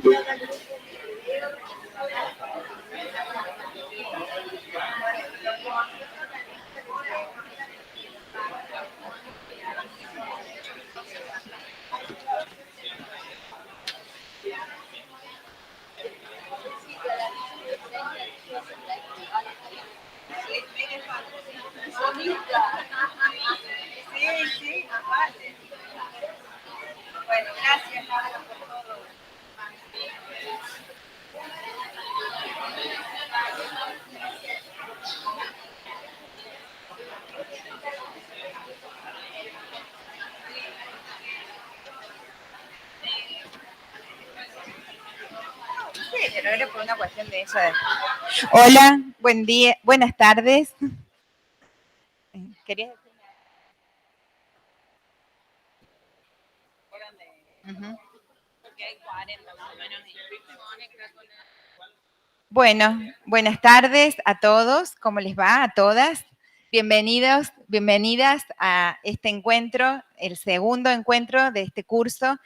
Bueno, gracias, Laura, por todo. Sí, pero era por una cuestión de eso. Hola, buen día, buenas tardes. ¿Querías decir? Uh-huh. Bueno, buenas tardes a todos, ¿cómo les va? A todas. Bienvenidos, bienvenidas a este encuentro, el segundo encuentro de este curso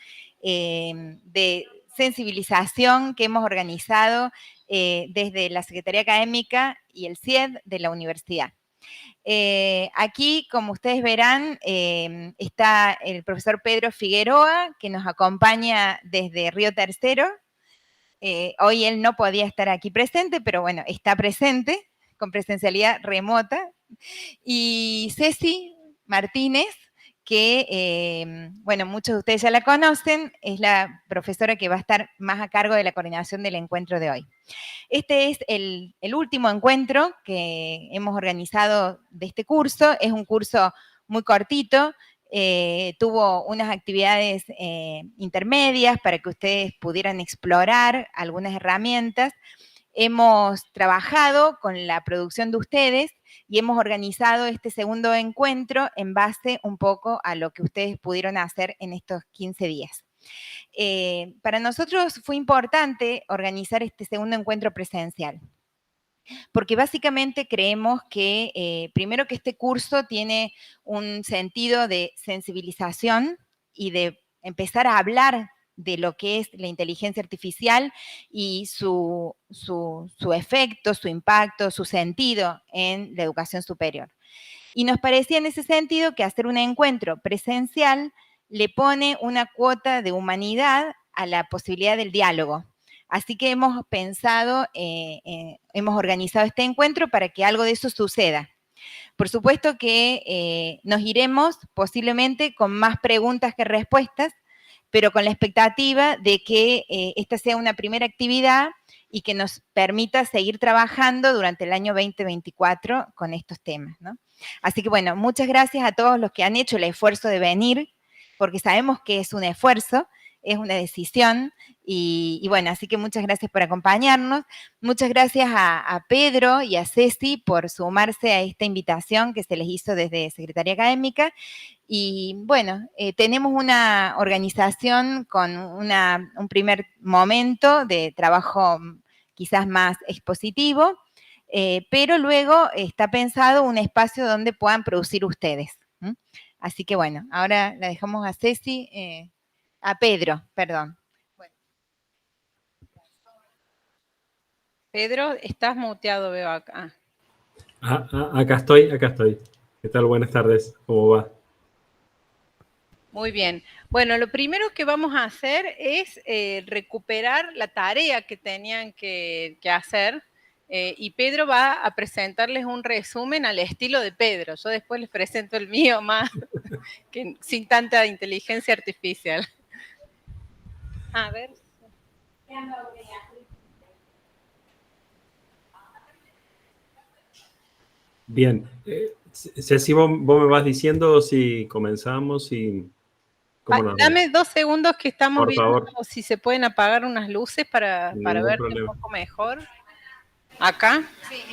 de sensibilización que hemos organizado desde la Secretaría Académica y el CIED de la universidad. Aquí, como ustedes verán, está el profesor Pedro Figueroa, que nos acompaña desde Río Tercero. Hoy él no podía estar aquí presente, pero bueno, está presente con presencialidad remota. Y Ceci Martínez, que, bueno, muchos de ustedes ya la conocen, es la profesora que va a estar más a cargo de la coordinación del encuentro de hoy. Este es el último encuentro que hemos organizado de este curso. Es un curso muy cortito. Tuvo unas actividades intermedias para que ustedes pudieran explorar algunas herramientas. Hemos trabajado con la producción de ustedes y hemos organizado este segundo encuentro en base un poco a lo que ustedes pudieron hacer en estos 15 días. Para nosotros fue importante organizar este segundo encuentro presencial, porque básicamente creemos que, primero que este curso tiene un sentido de sensibilización y de empezar a hablar de lo que es la inteligencia artificial y su efecto, su impacto, su sentido en la educación superior. Y nos parecía en ese sentido que hacer un encuentro presencial le pone una cuota de humanidad a la posibilidad del diálogo. Así que hemos pensado, hemos organizado este encuentro para que algo de eso suceda. Por supuesto que nos iremos posiblemente con más preguntas que respuestas, pero con la expectativa de que esta sea una primera actividad y que nos permita seguir trabajando durante el año 2024 con estos temas, ¿no? Así que bueno, muchas gracias a todos los que han hecho el esfuerzo de venir, porque sabemos que es un esfuerzo, es una decisión, y bueno, así que muchas gracias por acompañarnos. Muchas gracias a Pedro y a Ceci por sumarse a esta invitación que se les hizo desde Secretaría Académica. Y bueno, tenemos una organización con un primer momento de trabajo quizás más expositivo, pero luego está pensado un espacio donde puedan producir ustedes. Así que bueno, ahora la dejamos a Ceci, a Pedro, perdón. Bueno. Pedro, estás muteado, veo acá. Acá estoy. ¿Qué tal? Buenas tardes, ¿cómo va? Muy bien. Bueno, lo primero que vamos a hacer es recuperar la tarea que tenían que hacer y Pedro va a presentarles un resumen al estilo de Pedro. Yo después les presento el mío más, sin tanta inteligencia artificial. A ver. Bien. Ceci, vos me vas diciendo si comenzamos y... Dame 2 segundos que estamos viendo favor. si se pueden apagar unas luces para verte un poco mejor. ¿Acá? Sí.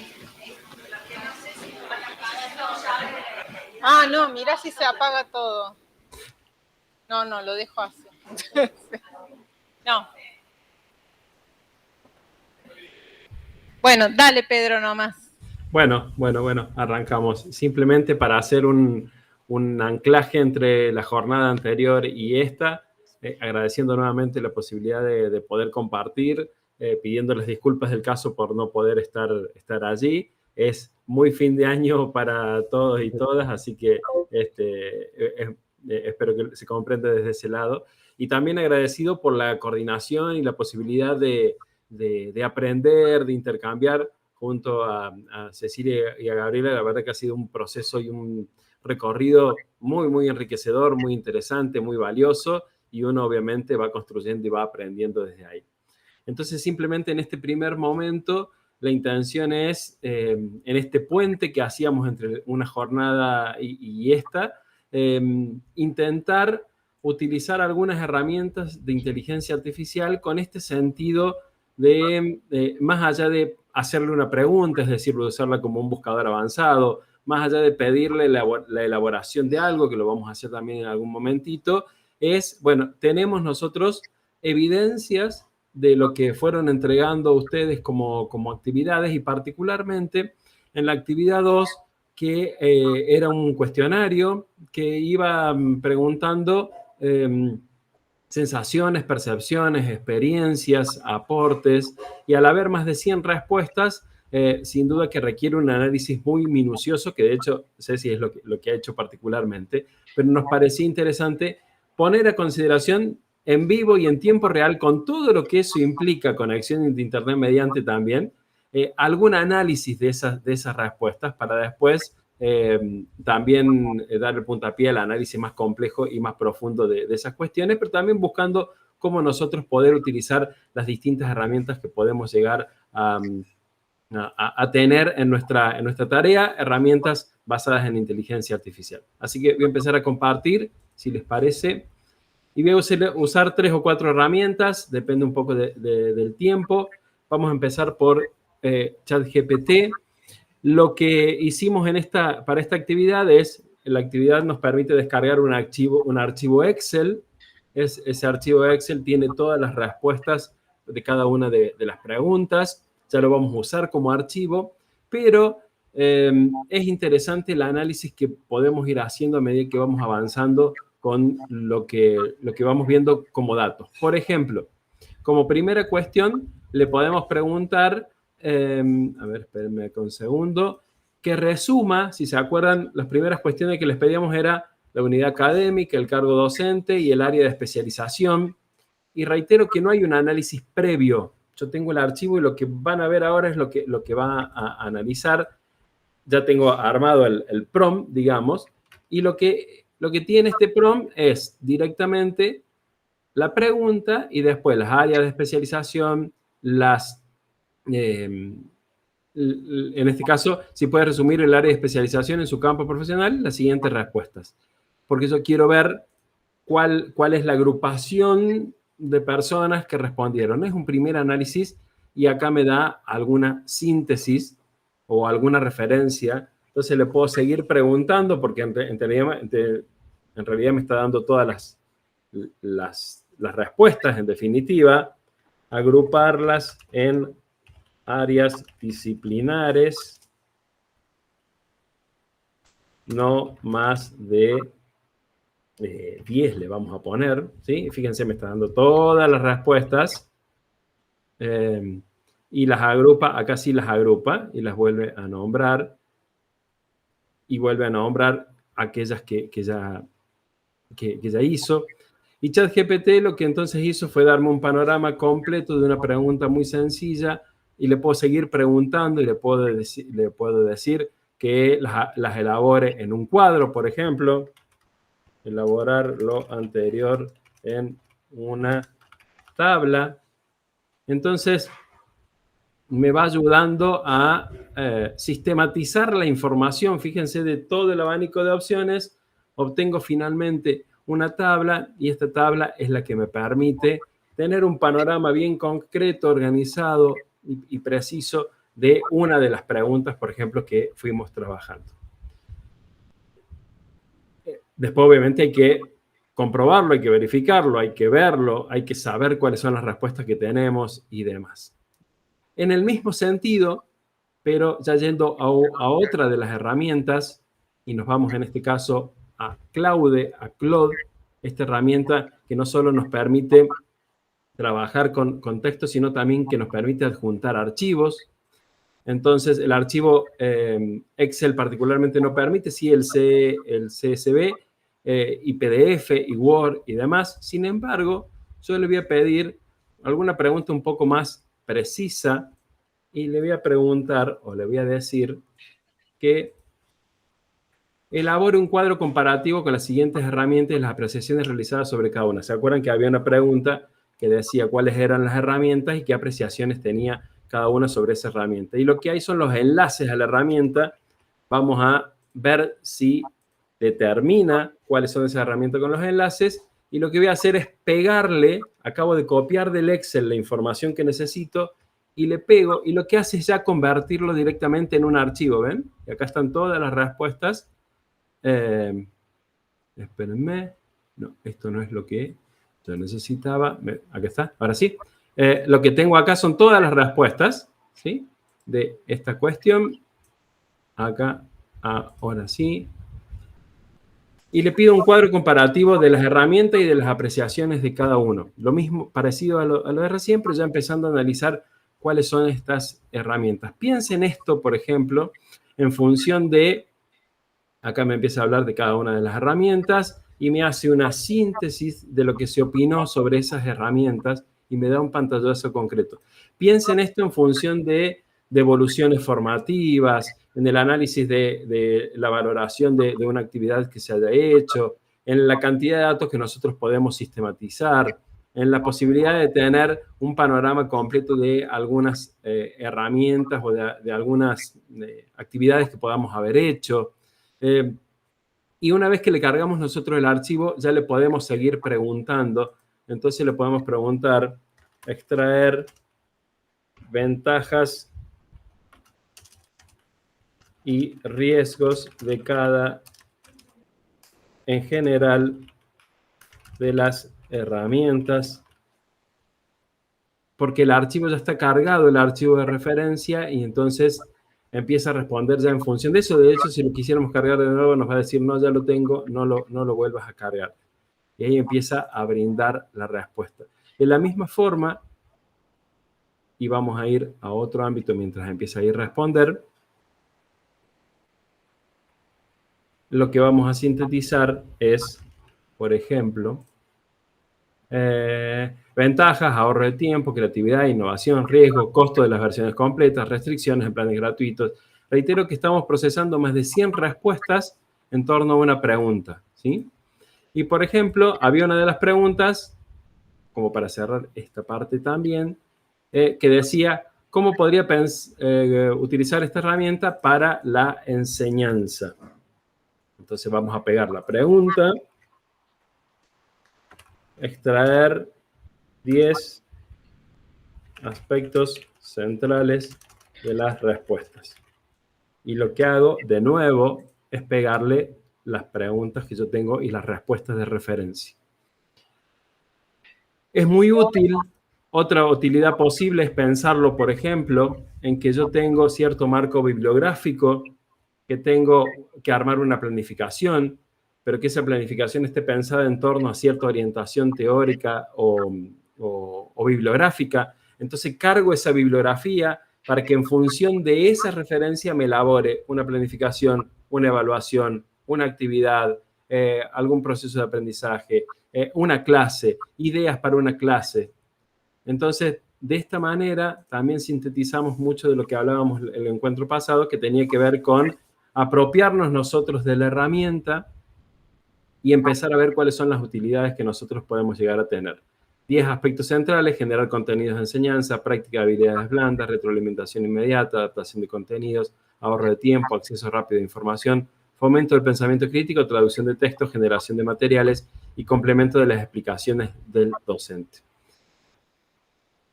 Ah, no, mira si se apaga todo. No, lo dejo así. No. Bueno, dale, Pedro, nomás. Bueno, arrancamos. Simplemente para hacer un anclaje entre la jornada anterior y esta, agradeciendo nuevamente la posibilidad de poder compartir, pidiéndoles disculpas del caso por no poder estar allí. Es muy fin de año para todos y todas, así que espero que se comprenda desde ese lado. Y también agradecido por la coordinación y la posibilidad de aprender, de intercambiar junto a Cecilia y a Gabriela. La verdad que ha sido un proceso y un recorrido muy, muy enriquecedor, muy interesante, muy valioso, y uno obviamente va construyendo y va aprendiendo desde ahí. Entonces, simplemente en este primer momento, la intención es, en este puente que hacíamos entre una jornada y esta, intentar utilizar algunas herramientas de inteligencia artificial con este sentido de más allá de hacerle una pregunta, es decir, usarla como un buscador avanzado, más allá de pedirle la elaboración de algo, que lo vamos a hacer también en algún momentito, es, bueno, tenemos nosotros evidencias de lo que fueron entregando ustedes como actividades, y particularmente en la actividad 2, que era un cuestionario que iba preguntando sensaciones, percepciones, experiencias, aportes, y al haber más de 100 respuestas, sin duda que requiere un análisis muy minucioso, que de hecho Ceci es lo que ha hecho particularmente, pero nos parecía interesante poner a consideración en vivo y en tiempo real, con todo lo que eso implica, conexión de internet mediante también, algún análisis de esas respuestas para después también dar el puntapié al análisis más complejo y más profundo de esas cuestiones, pero también buscando cómo nosotros poder utilizar las distintas herramientas que podemos llegar a tener en nuestra tarea, herramientas basadas en inteligencia artificial. Así que voy a empezar a compartir, si les parece, y voy a usar 3 o 4 herramientas, depende un poco del tiempo. Vamos a empezar por ChatGPT. Lo que hicimos para esta actividad es, la actividad nos permite descargar un archivo Excel. Ese archivo Excel tiene todas las respuestas de cada una de las preguntas. Ya lo vamos a usar como archivo, pero es interesante el análisis que podemos ir haciendo a medida que vamos avanzando con lo que vamos viendo como datos. Por ejemplo, como primera cuestión, le podemos preguntar, a ver, espérenme un segundo, que resuma, si se acuerdan, las primeras cuestiones que les pedíamos era la unidad académica, el cargo docente y el área de especialización. Y reitero que no hay un análisis previo. Yo tengo el archivo y lo que van a ver ahora es lo que va a analizar. Ya tengo armado el prompt, digamos, y lo que tiene este prompt es directamente la pregunta y después las áreas de especialización, en este caso, si puede resumir el área de especialización en su campo profesional, las siguientes respuestas. Porque yo quiero ver cuál es la agrupación de personas que respondieron. Es un primer análisis y acá me da alguna síntesis o alguna referencia. Entonces le puedo seguir preguntando porque en realidad me está dando todas las respuestas, en definitiva, agruparlas en áreas disciplinares, no más de 10 le vamos a poner, ¿sí? Fíjense, me está dando todas las respuestas y las agrupa, acá sí las agrupa y las vuelve a nombrar y vuelve a nombrar aquellas que ya hizo. Y ChatGPT lo que entonces hizo fue darme un panorama completo de una pregunta muy sencilla y le puedo seguir preguntando y le puedo decir que las elabore en un cuadro, por ejemplo. Elaborar lo anterior en una tabla. Entonces, me va ayudando a sistematizar la información. Fíjense, de todo el abanico de opciones, obtengo finalmente una tabla y esta tabla es la que me permite tener un panorama bien concreto, organizado y preciso de una de las preguntas, por ejemplo, que fuimos trabajando. Después, obviamente, hay que comprobarlo, hay que verificarlo, hay que verlo, hay que saber cuáles son las respuestas que tenemos y demás. En el mismo sentido, pero ya yendo a otra de las herramientas, y nos vamos en este caso a Claude, esta herramienta que no solo nos permite trabajar con texto, sino también que nos permite adjuntar archivos. Entonces, el archivo Excel particularmente no permite, sí el CSV, y PDF, y Word, y demás. Sin embargo, yo le voy a pedir alguna pregunta un poco más precisa, y le voy a preguntar, o le voy a decir, que elabore un cuadro comparativo con las siguientes herramientas y las apreciaciones realizadas sobre cada una. ¿Se acuerdan que había una pregunta que decía cuáles eran las herramientas y qué apreciaciones tenía cada una sobre esa herramienta? Y lo que hay son los enlaces a la herramienta. Vamos a ver si determina cuáles son esas herramientas con los enlaces. Y lo que voy a hacer es pegarle, acabo de copiar del Excel la información que necesito y le pego. Y lo que hace es ya convertirlo directamente en un archivo, ¿ven? Y acá están todas las respuestas. Espérenme. No, esto no es lo que yo necesitaba. Aquí está, ahora sí. Lo que tengo acá son todas las respuestas, ¿sí? De esta cuestión. Acá, ahora sí. Y le pido un cuadro comparativo de las herramientas y de las apreciaciones de cada uno. Lo mismo, parecido a lo de recién, pero ya empezando a analizar cuáles son estas herramientas. Piensen esto, por ejemplo, en función de, acá me empieza a hablar de cada una de las herramientas y me hace una síntesis de lo que se opinó sobre esas herramientas y me da un pantallazo concreto. Piensen esto en función de devoluciones formativas, en el análisis de la valoración de una actividad que se haya hecho, en la cantidad de datos que nosotros podemos sistematizar, en la posibilidad de tener un panorama completo de algunas herramientas o de algunas actividades que podamos haber hecho. Y una vez que le cargamos nosotros el archivo, ya le podemos seguir preguntando. Entonces le podemos preguntar, extraer ventajas y riesgos de cada, en general, de las herramientas, porque el archivo ya está cargado, el archivo de referencia, y entonces empieza a responder ya en función de eso. De hecho, si lo quisiéramos cargar de nuevo, nos va a decir, no, ya lo tengo, no lo vuelvas a cargar. Y ahí empieza a brindar la respuesta. De la misma forma, y vamos a ir a otro ámbito mientras empieza a ir a responder, lo que vamos a sintetizar es, por ejemplo, ventajas, ahorro de tiempo, creatividad, innovación, riesgo, costo de las versiones completas, restricciones en planes gratuitos. Reitero que estamos procesando más de 100 respuestas en torno a una pregunta, ¿sí? Y, por ejemplo, había una de las preguntas, como para cerrar esta parte también, que decía, ¿cómo podría utilizar esta herramienta para la enseñanza? Entonces vamos a pegar la pregunta, extraer 10 aspectos centrales de las respuestas. Y lo que hago, de nuevo, es pegarle las preguntas que yo tengo y las respuestas de referencia. Es muy útil. Otra utilidad posible es pensarlo, por ejemplo, en que yo tengo cierto marco bibliográfico, que tengo que armar una planificación, pero que esa planificación esté pensada en torno a cierta orientación teórica o bibliográfica. Entonces cargo esa bibliografía para que en función de esa referencia me elabore una planificación, una evaluación, una actividad, algún proceso de aprendizaje, una clase, ideas para una clase. Entonces, de esta manera también sintetizamos mucho de lo que hablábamos en el encuentro pasado, que tenía que ver con apropiarnos nosotros de la herramienta y empezar a ver cuáles son las utilidades que nosotros podemos llegar a tener. 10 aspectos centrales: generar contenidos de enseñanza, práctica de habilidades blandas, retroalimentación inmediata, adaptación de contenidos, ahorro de tiempo, acceso rápido a información, fomento del pensamiento crítico, traducción de textos, generación de materiales y complemento de las explicaciones del docente.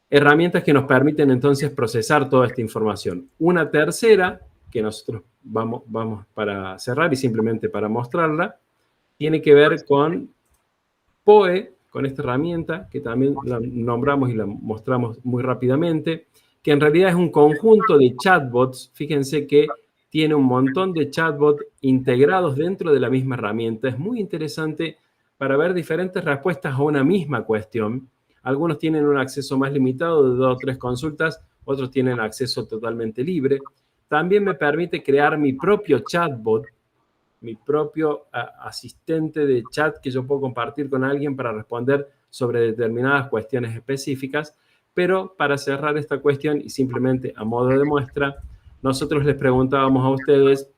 Herramientas que nos permiten entonces procesar toda esta información. Una tercera, que nosotros vamos para cerrar y simplemente para mostrarla, tiene que ver con POE, con esta herramienta, que también la nombramos y la mostramos muy rápidamente, que en realidad es un conjunto de chatbots. Fíjense que tiene un montón de chatbots integrados dentro de la misma herramienta. Es muy interesante para ver diferentes respuestas a una misma cuestión. Algunos tienen un acceso más limitado de 2 o 3 consultas, otros tienen acceso totalmente libre. También me permite crear mi propio chatbot, mi propio asistente de chat que yo puedo compartir con alguien para responder sobre determinadas cuestiones específicas. Pero para cerrar esta cuestión y simplemente a modo de muestra, nosotros les preguntábamos a ustedes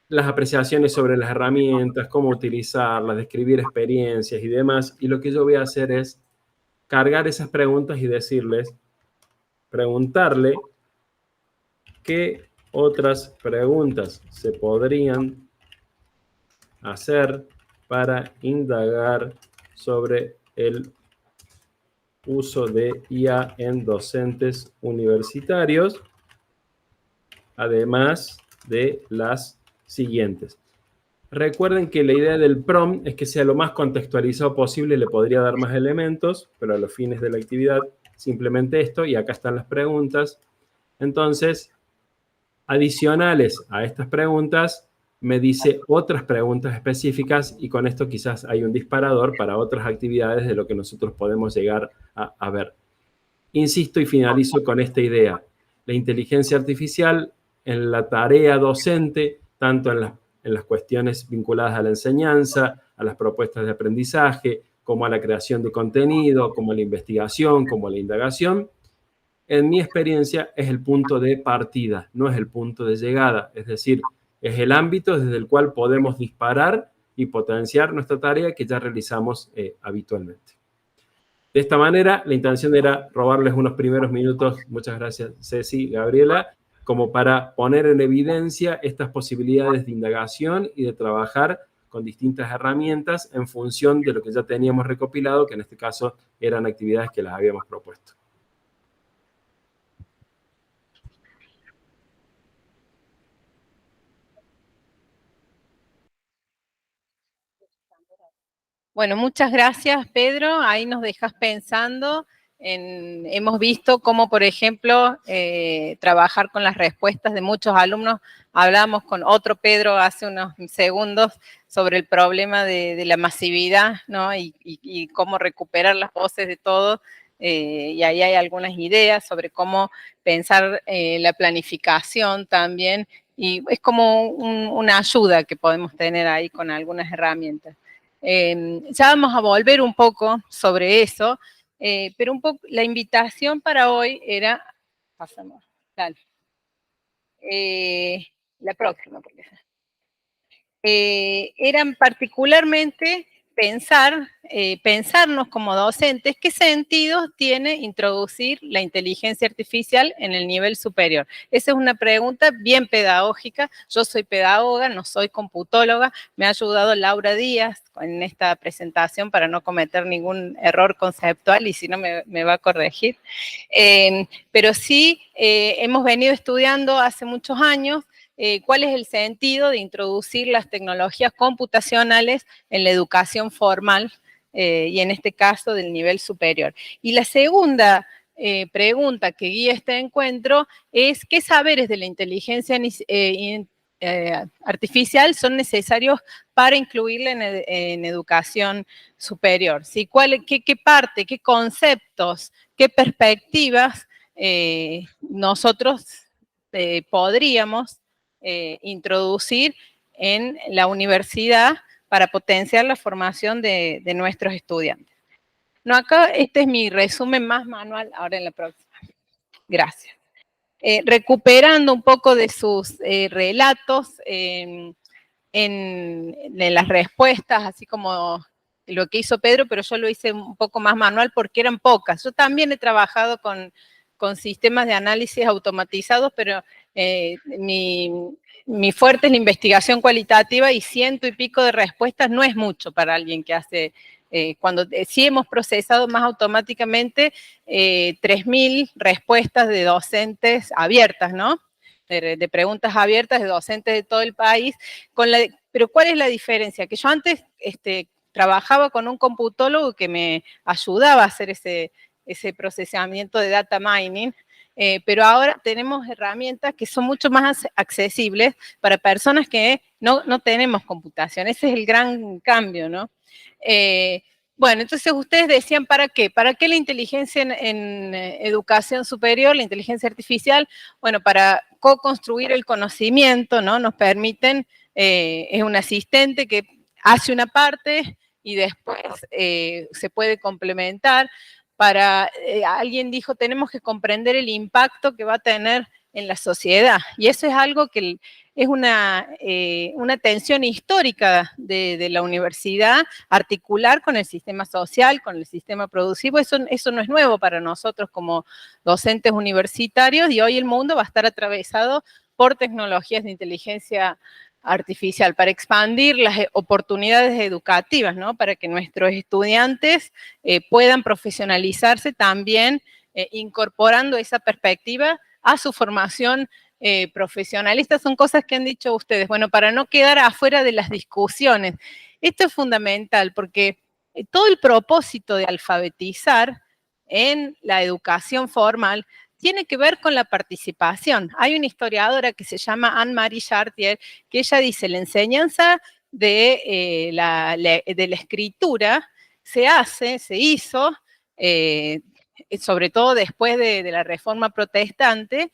las apreciaciones sobre las herramientas, cómo utilizarlas, describir experiencias y demás. Y lo que yo voy a hacer es cargar esas preguntas y preguntarle qué otras preguntas se podrían hacer para indagar sobre el uso de IA en docentes universitarios, además de las siguientes. Recuerden que la idea del prompt es que sea lo más contextualizado posible, le podría dar más elementos, pero a los fines de la actividad simplemente esto, y acá están las preguntas. Entonces, adicionales a estas preguntas, me dice otras preguntas específicas y con esto quizás hay un disparador para otras actividades de lo que nosotros podemos llegar a ver. Insisto y finalizo con esta idea. La inteligencia artificial en la tarea docente, tanto en las cuestiones vinculadas a la enseñanza, a las propuestas de aprendizaje, como a la creación de contenido, como a la investigación, como a la indagación, en mi experiencia es el punto de partida, no es el punto de llegada. Es decir, es el ámbito desde el cual podemos disparar y potenciar nuestra tarea que ya realizamos habitualmente. De esta manera, la intención era robarles unos primeros minutos, muchas gracias Ceci, Gabriela, como para poner en evidencia estas posibilidades de indagación y de trabajar con distintas herramientas en función de lo que ya teníamos recopilado, que en este caso eran actividades que las habíamos propuesto. Bueno, muchas gracias, Pedro. Ahí nos dejas pensando. Hemos visto cómo, por ejemplo, trabajar con las respuestas de muchos alumnos. Hablamos con otro Pedro hace unos segundos sobre el problema de la masividad, ¿no? Y cómo recuperar las voces de todos. Y ahí hay algunas ideas sobre cómo pensar la planificación también. Y es como una ayuda que podemos tener ahí con algunas herramientas. Ya vamos a volver un poco sobre eso, pero un poco la invitación para hoy era, pasamos, dale, la próxima, porque eran particularmente pensarnos como docentes qué sentido tiene introducir la inteligencia artificial en el nivel superior. Esa es una pregunta bien pedagógica. Yo soy pedagoga, no soy computóloga. Me ha ayudado Laura Díaz en esta presentación para no cometer ningún error conceptual y si no me va a corregir. Pero sí hemos venido estudiando hace muchos años cuál es el sentido de introducir las tecnologías computacionales en la educación formal y en este caso del nivel superior. Y la segunda pregunta que guía este encuentro es ¿qué saberes de la inteligencia artificial son necesarios para incluirla en educación superior? ¿Sí? ¿Qué parte, qué conceptos, qué perspectivas nosotros podríamos introducir en la universidad para potenciar la formación de nuestros estudiantes? No, acá este es mi resumen más manual, ahora en la próxima. Gracias. Recuperando un poco de sus relatos en las respuestas, así como lo que hizo Pedro, pero yo lo hice un poco más manual porque eran pocas. Yo también he trabajado con sistemas de análisis automatizados, pero mi fuerte es la investigación cualitativa y 100 y pico de respuestas no es mucho para alguien que hace, sí hemos procesado más automáticamente 3.000 respuestas de docentes abiertas, ¿no? De preguntas abiertas de docentes de todo el país, pero ¿cuál es la diferencia? Que yo antes trabajaba con un computólogo que me ayudaba a hacer ese procesamiento de data mining, pero ahora tenemos herramientas que son mucho más accesibles para personas que no tenemos computación. Ese es el gran cambio, ¿no? Bueno, entonces ustedes decían, ¿para qué? ¿Para qué la inteligencia en educación superior, la inteligencia artificial? Bueno, para co-construir el conocimiento, ¿no? Nos permiten, es un asistente que hace una parte y después se puede complementar. Alguien dijo, tenemos que comprender el impacto que va a tener en la sociedad. Y eso es algo que es una tensión histórica de la universidad, articular con el sistema social, con el sistema productivo. Eso no es nuevo para nosotros como docentes universitarios, y hoy el mundo va a estar atravesado por tecnologías de inteligencia artificial, para expandir las oportunidades educativas, ¿no? Para que nuestros estudiantes puedan profesionalizarse también, incorporando esa perspectiva a su formación profesional. Estas son cosas que han dicho ustedes, bueno, para no quedar afuera de las discusiones. Esto es fundamental porque todo el propósito de alfabetizar en la educación formal tiene que ver con la participación. Hay una historiadora que se llama Anne-Marie Chartier, que ella dice, la enseñanza de la escritura se hizo, sobre todo después de la Reforma Protestante,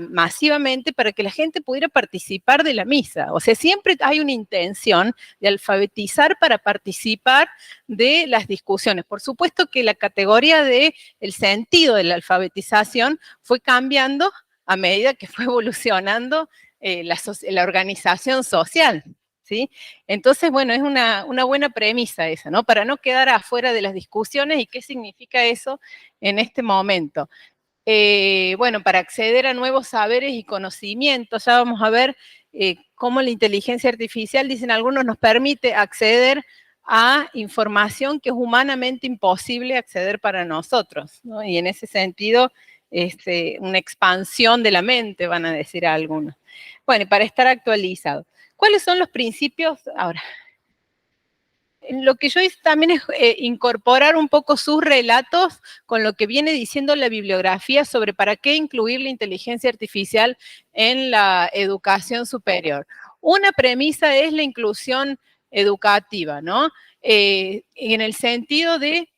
masivamente para que la gente pudiera participar de la misa. O sea, siempre hay una intención de alfabetizar para participar de las discusiones. Por supuesto que la categoría del sentido de la alfabetización fue cambiando a medida que fue evolucionando la organización social, ¿sí? Entonces, bueno, es una buena premisa esa, ¿no? Para no quedar afuera de las discusiones y qué significa eso en este momento. Bueno, para acceder a nuevos saberes y conocimientos, ya vamos a ver cómo la inteligencia artificial, dicen algunos, nos permite acceder a información que es humanamente imposible acceder para nosotros, ¿no? Y en ese sentido, una expansión de la mente, van a decir algunos. Bueno, y para estar actualizado. ¿Cuáles son los principios? Ahora, lo que yo hice también es incorporar un poco sus relatos con lo que viene diciendo la bibliografía sobre para qué incluir la inteligencia artificial en la educación superior. Una premisa es la inclusión educativa, ¿no? En el sentido de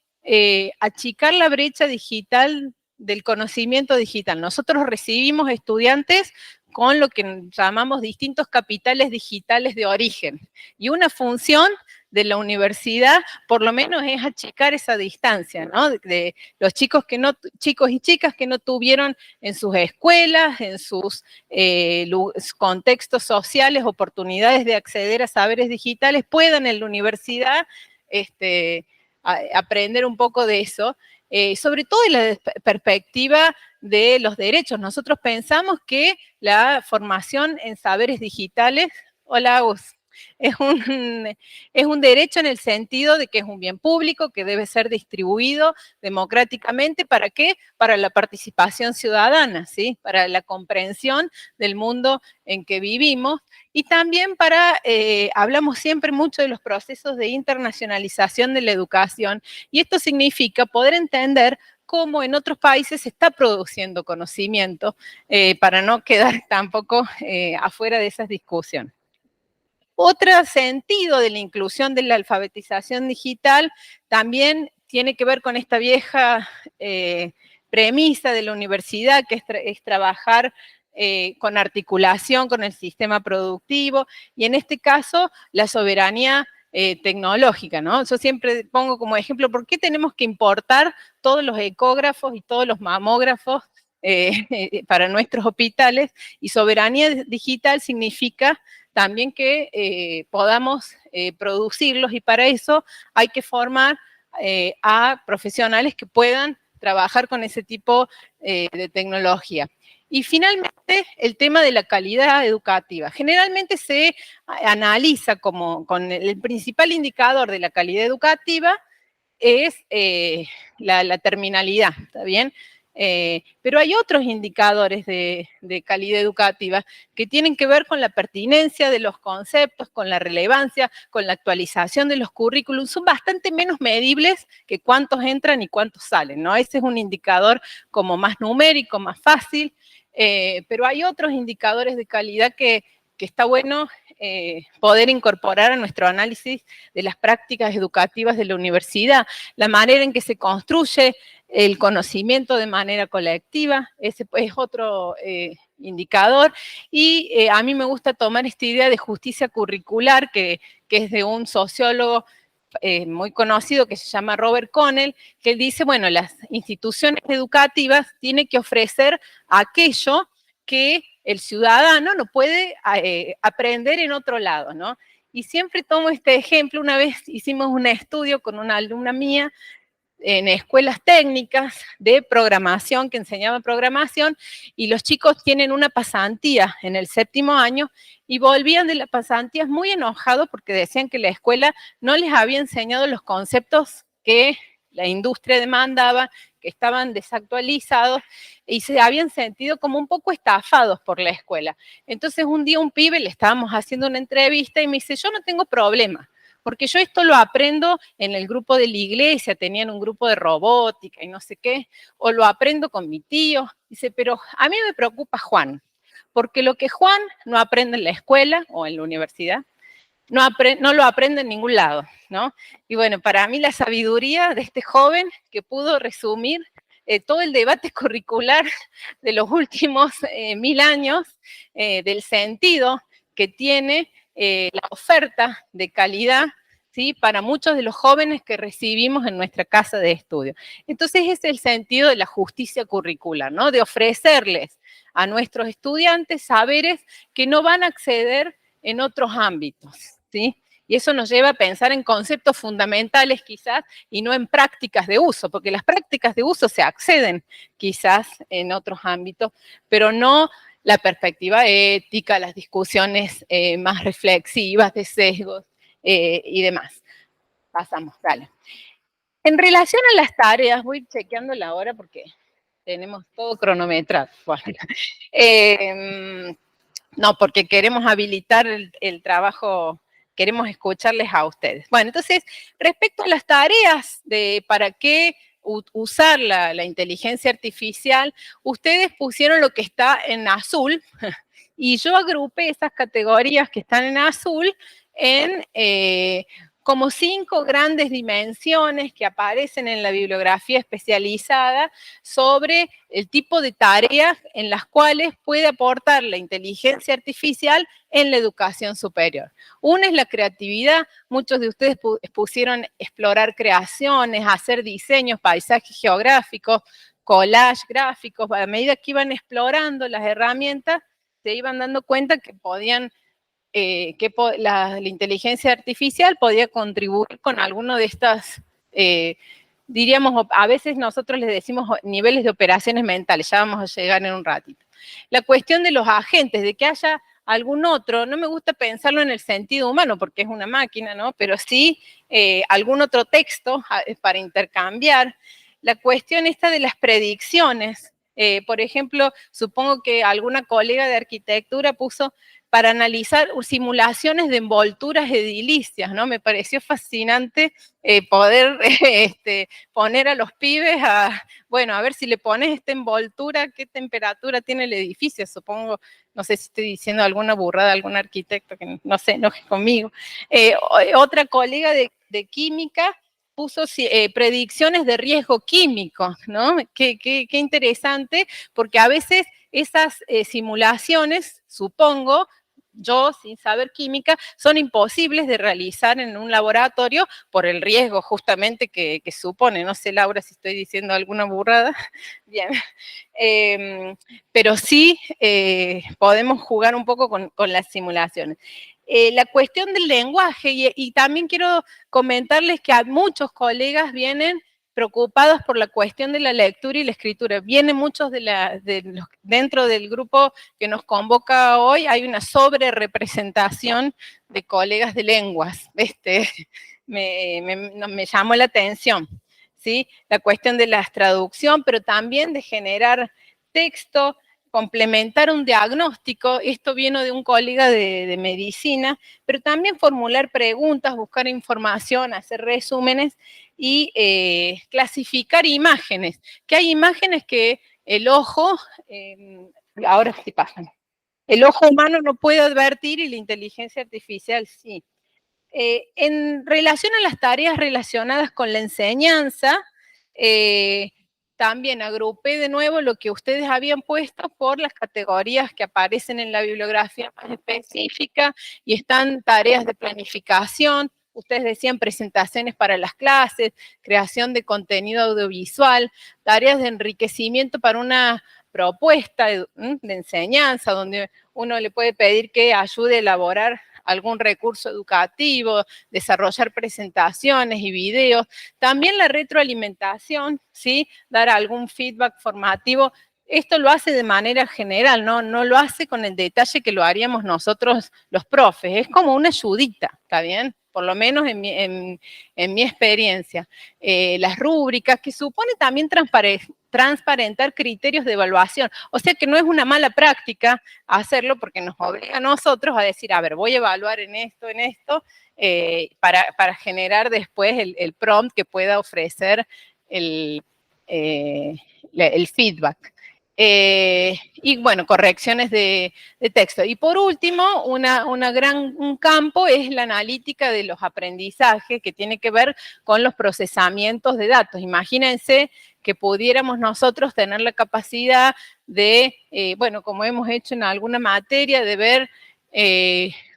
achicar la brecha digital del conocimiento digital. Nosotros recibimos estudiantes con lo que llamamos distintos capitales digitales de origen. Y una función de la universidad, por lo menos, es achicar esa distancia, ¿no? De los chicos y chicas que no tuvieron en sus escuelas, en sus contextos sociales, oportunidades de acceder a saberes digitales, puedan en la universidad aprender un poco de eso, sobre todo en la perspectiva de los derechos. Nosotros pensamos que la formación en saberes digitales, hola Agus, es un derecho en el sentido de que es un bien público que debe ser distribuido democráticamente. ¿Para qué? Para la participación ciudadana, ¿sí? Para la comprensión del mundo en que vivimos y también hablamos siempre mucho de los procesos de internacionalización de la educación y esto significa poder entender cómo en otros países se está produciendo conocimiento para no quedar tampoco afuera de esas discusiones. Otro sentido de la inclusión de la alfabetización digital también tiene que ver con esta vieja premisa de la universidad, que es trabajar con articulación con el sistema productivo, y en este caso la soberanía tecnológica, ¿no? Yo siempre pongo como ejemplo, ¿por qué tenemos que importar todos los ecógrafos y todos los mamógrafos para nuestros hospitales? Y soberanía digital significa también que podamos producirlos, y para eso hay que formar a profesionales que puedan trabajar con ese tipo de tecnología. Y finalmente, el tema de la calidad educativa. Generalmente se analiza con el principal indicador de la calidad educativa es la terminalidad, ¿está bien? Pero hay otros indicadores de calidad educativa que tienen que ver con la pertinencia de los conceptos, con la relevancia, con la actualización de los currículums. Son bastante menos medibles que cuántos entran y cuántos salen, ¿no? Ese es un indicador como más numérico, más fácil, pero hay otros indicadores de calidad que está bueno poder incorporar a nuestro análisis de las prácticas educativas de la universidad, la manera en que se construye el conocimiento de manera colectiva, ese es otro indicador, y a mí me gusta tomar esta idea de justicia curricular, que es de un sociólogo muy conocido que se llama Robert Connell, que él dice, bueno, las instituciones educativas tienen que ofrecer aquello que el ciudadano no puede aprender en otro lado, ¿no? Y siempre tomo este ejemplo. Una vez hicimos un estudio con una alumna mía en escuelas técnicas de programación, que enseñaban programación, y los chicos tienen una pasantía en el 7º año, y volvían de las pasantías muy enojados porque decían que la escuela no les había enseñado los conceptos que la industria demandaba, que estaban desactualizados, y se habían sentido como un poco estafados por la escuela. Entonces un día un pibe, le estábamos haciendo una entrevista, y me dice, yo no tengo problema, porque yo esto lo aprendo en el grupo de la iglesia, tenían un grupo de robótica y no sé qué, o lo aprendo con mi tío. Dice, pero a mí me preocupa Juan, porque lo que Juan no aprende en la escuela o en la universidad, no lo aprende en ningún lado, ¿no? Y bueno, para mí la sabiduría de este joven que pudo resumir todo el debate curricular de los últimos 1000 años, del sentido que tiene la oferta de calidad, ¿sí?, para muchos de los jóvenes que recibimos en nuestra casa de estudio. Entonces, ese es el sentido de la justicia curricular, ¿no? De ofrecerles a nuestros estudiantes saberes que no van a acceder en otros ámbitos, ¿sí? Y eso nos lleva a pensar en conceptos fundamentales quizás y no en prácticas de uso, porque las prácticas de uso se acceden quizás en otros ámbitos, pero no la perspectiva ética, las discusiones más reflexivas de sesgos y demás. Pasamos, dale. En relación a las tareas, voy chequeando la hora porque tenemos todo cronometrado. No, porque queremos habilitar el trabajo, queremos escucharles a ustedes. Bueno, entonces, respecto a las tareas de para qué usar la inteligencia artificial, ustedes pusieron lo que está en azul, y yo agrupé esas categorías que están en azul en como 5 grandes dimensiones que aparecen en la bibliografía especializada sobre el tipo de tareas en las cuales puede aportar la inteligencia artificial en la educación superior. Una es la creatividad. Muchos de ustedes pusieron explorar creaciones, hacer diseños, paisajes geográficos, collage gráficos. A medida que iban explorando las herramientas, se iban dando cuenta que podían la inteligencia artificial podía contribuir con alguno de estas, diríamos, a veces nosotros les decimos niveles de operaciones mentales, ya vamos a llegar en un ratito. La cuestión de los agentes, de que haya algún otro, no me gusta pensarlo en el sentido humano, porque es una máquina, ¿no? Pero sí algún otro texto para intercambiar. La cuestión esta de las predicciones, por ejemplo, supongo que alguna colega de arquitectura puso para analizar simulaciones de envolturas edilicias, ¿no? Me pareció fascinante poder poner a los pibes bueno, a ver si le pones esta envoltura, qué temperatura tiene el edificio, supongo, no sé si estoy diciendo alguna burrada, algún arquitecto que no se enoje conmigo. Otra colega de química puso predicciones de riesgo químico, ¿no? Qué interesante, porque a veces esas simulaciones, supongo, yo sin saber química, son imposibles de realizar en un laboratorio por el riesgo justamente que supone. No sé, Laura, si estoy diciendo alguna burrada. Bien. Pero sí podemos jugar un poco con las simulaciones. La cuestión del lenguaje, y también quiero comentarles que a muchos colegas vienen preocupados por la cuestión de la lectura y la escritura. Vienen muchos dentro del grupo que nos convoca hoy, hay una sobrerepresentación de colegas de lenguas. Me llamó la atención. ¿sí? La cuestión de la traducción, pero también de generar texto, complementar un diagnóstico. Esto vino de un colega de medicina, pero también formular preguntas, buscar información, hacer resúmenes y clasificar imágenes. Que hay imágenes que el ojo, ahora sí pasan, el ojo humano no puede advertir y la inteligencia artificial sí. En relación a las tareas relacionadas con la enseñanza, también agrupé de nuevo lo que ustedes habían puesto por las categorías que aparecen en la bibliografía más específica, y están tareas de planificación, ustedes decían presentaciones para las clases, creación de contenido audiovisual, tareas de enriquecimiento para una propuesta de enseñanza, donde uno le puede pedir que ayude a elaborar algún recurso educativo, desarrollar presentaciones y videos. También la retroalimentación, ¿sí? Dar algún feedback formativo. Esto lo hace de manera general, ¿no? No lo hace con el detalle que lo haríamos nosotros los profes. Es como una ayudita, ¿está bien? Por lo menos en mi experiencia. Las rúbricas, que supone también transparentar criterios de evaluación. O sea que no es una mala práctica hacerlo, porque nos obliga a nosotros a decir, a ver, voy a evaluar en esto, para generar después el prompt que pueda ofrecer el feedback. Y bueno, correcciones de texto. Y por último, un campo es la analítica de los aprendizajes, que tiene que ver con los procesamientos de datos. Imagínense que pudiéramos nosotros tener la capacidad de, bueno, como hemos hecho en alguna materia, de ver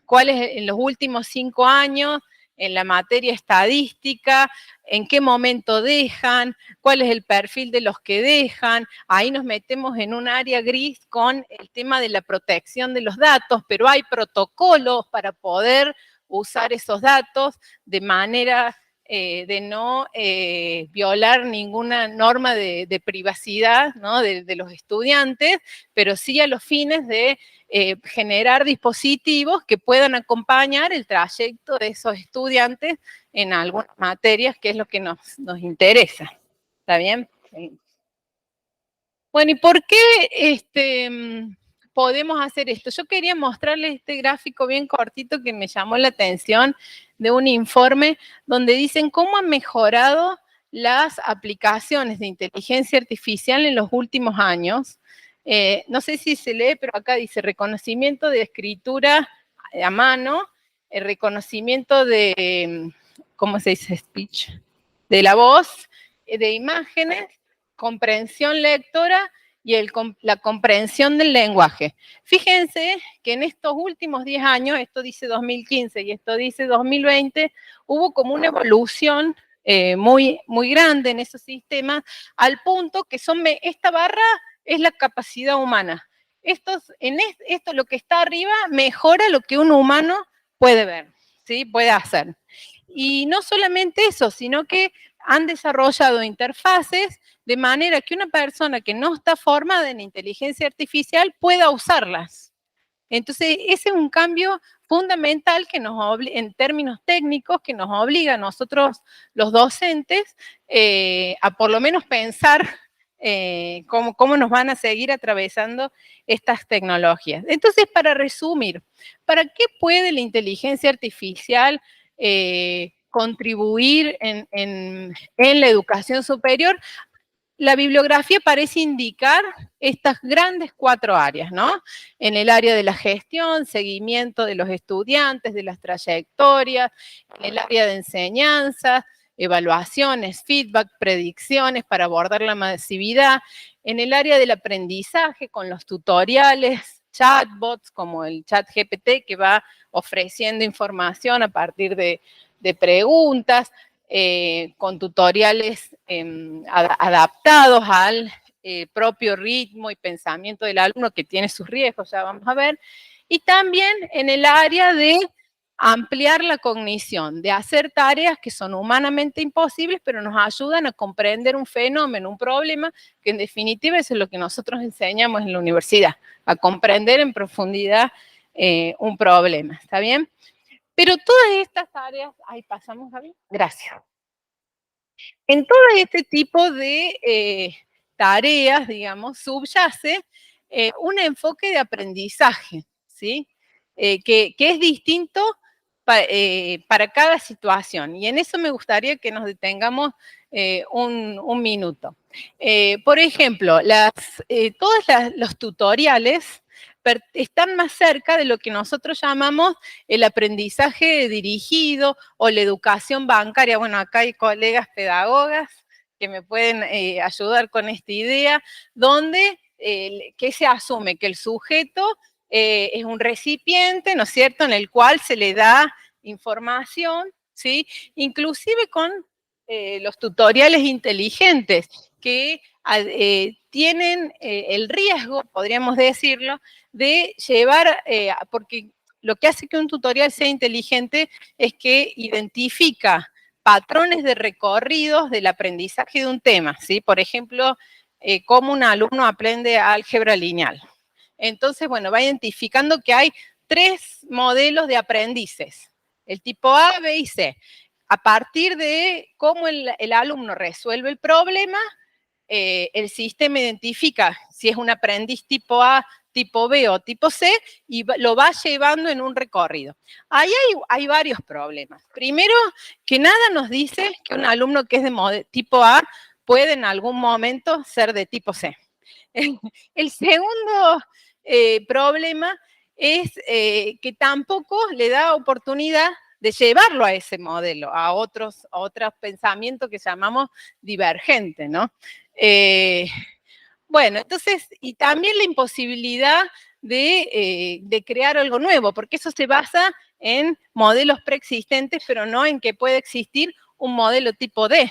cuáles en los últimos 5 años, en la materia estadística, en qué momento dejan, cuál es el perfil de los que dejan. Ahí nos metemos en un área gris con el tema de la protección de los datos, pero hay protocolos para poder usar esos datos de manera de no violar ninguna norma de privacidad, ¿no? de los estudiantes, pero sí a los fines de generar dispositivos que puedan acompañar el trayecto de esos estudiantes en algunas materias, que es lo que nos interesa. ¿Está bien? Sí. Bueno, ¿y por qué podemos hacer esto? Yo quería mostrarles este gráfico bien cortito que me llamó la atención, de un informe donde dicen cómo han mejorado las aplicaciones de inteligencia artificial en los últimos años. No sé si se lee, pero acá dice reconocimiento de escritura a mano, el reconocimiento de, ¿cómo se dice? Speech, de la voz, de imágenes, comprensión lectora y la comprensión del lenguaje. Fíjense que en estos últimos 10 años, esto dice 2015 y esto dice 2020, hubo como una evolución muy, muy grande en esos sistemas, al punto que esta barra es la capacidad humana. Esto, lo que está arriba, mejora lo que un humano puede ver, ¿sí? Puede hacer. Y no solamente eso, sino que han desarrollado interfaces de manera que una persona que no está formada en inteligencia artificial pueda usarlas. Entonces, ese es un cambio fundamental que en términos técnicos, que nos obliga a nosotros, los docentes, a por lo menos pensar cómo nos van a seguir atravesando estas tecnologías. Entonces, para resumir, ¿para qué puede la inteligencia artificial contribuir en la educación superior? La bibliografía parece indicar estas grandes 4 áreas, ¿no? En el área de la gestión, seguimiento de los estudiantes, de las trayectorias, en el área de enseñanza, evaluaciones, feedback, predicciones para abordar la masividad, en el área del aprendizaje con los tutoriales, chatbots como el ChatGPT, que va ofreciendo información a partir de preguntas, con tutoriales adaptados al propio ritmo y pensamiento del alumno, que tiene sus riesgos, ya vamos a ver. Y también en el área de ampliar la cognición, de hacer tareas que son humanamente imposibles, pero nos ayudan a comprender un fenómeno, un problema, que en definitiva es lo que nosotros enseñamos en la universidad, a comprender en profundidad un problema, ¿está bien? Pero todas estas áreas, ahí pasamos, Gaby. Gracias. En todo este tipo de tareas, digamos, subyace un enfoque de aprendizaje, ¿sí? Que es distinto para cada situación. Y en eso me gustaría que nos detengamos un minuto. Por ejemplo, todos los tutoriales están más cerca de lo que nosotros llamamos el aprendizaje dirigido o la educación bancaria. Bueno, acá hay colegas pedagogas que me pueden ayudar con esta idea, donde que se asume que el sujeto es un recipiente, ¿no es cierto?, en el cual se le da información, ¿sí? Inclusive con los tutoriales inteligentes que tienen el riesgo, podríamos decirlo, de llevar, porque lo que hace que un tutorial sea inteligente es que identifica patrones de recorridos del aprendizaje de un tema, ¿sí? Por ejemplo, cómo un alumno aprende álgebra lineal. Entonces, bueno, va identificando que hay 3 modelos de aprendices, el tipo A, B y C. A partir de cómo el alumno resuelve el problema, el sistema identifica si es un aprendiz tipo A, tipo B o tipo C y lo va llevando en un recorrido. Ahí hay varios problemas. Primero, que nada nos dice que un alumno que es de tipo A puede en algún momento ser de tipo C. El segundo problema es que tampoco le da oportunidad de llevarlo a ese modelo, a otros pensamientos que llamamos divergentes, ¿no? Bueno, entonces, y también la imposibilidad de crear algo nuevo, porque eso se basa en modelos preexistentes, pero no en que pueda existir un modelo tipo D,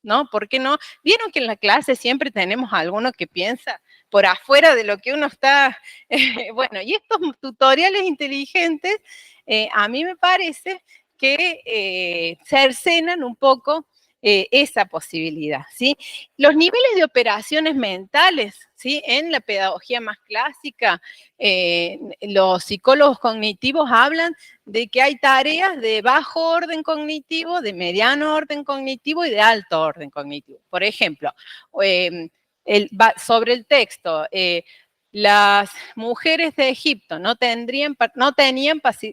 ¿no? ¿Por qué no? Vieron que en la clase siempre tenemos a alguno que piensa por afuera de lo que uno está, bueno, y estos tutoriales inteligentes, a mí me parece que cercenan un poco esa posibilidad, ¿sí? Los niveles de operaciones mentales, ¿sí? En la pedagogía más clásica, los psicólogos cognitivos hablan de que hay tareas de bajo orden cognitivo, de mediano orden cognitivo y de alto orden cognitivo. Por ejemplo, sobre el texto, las mujeres de Egipto no tenían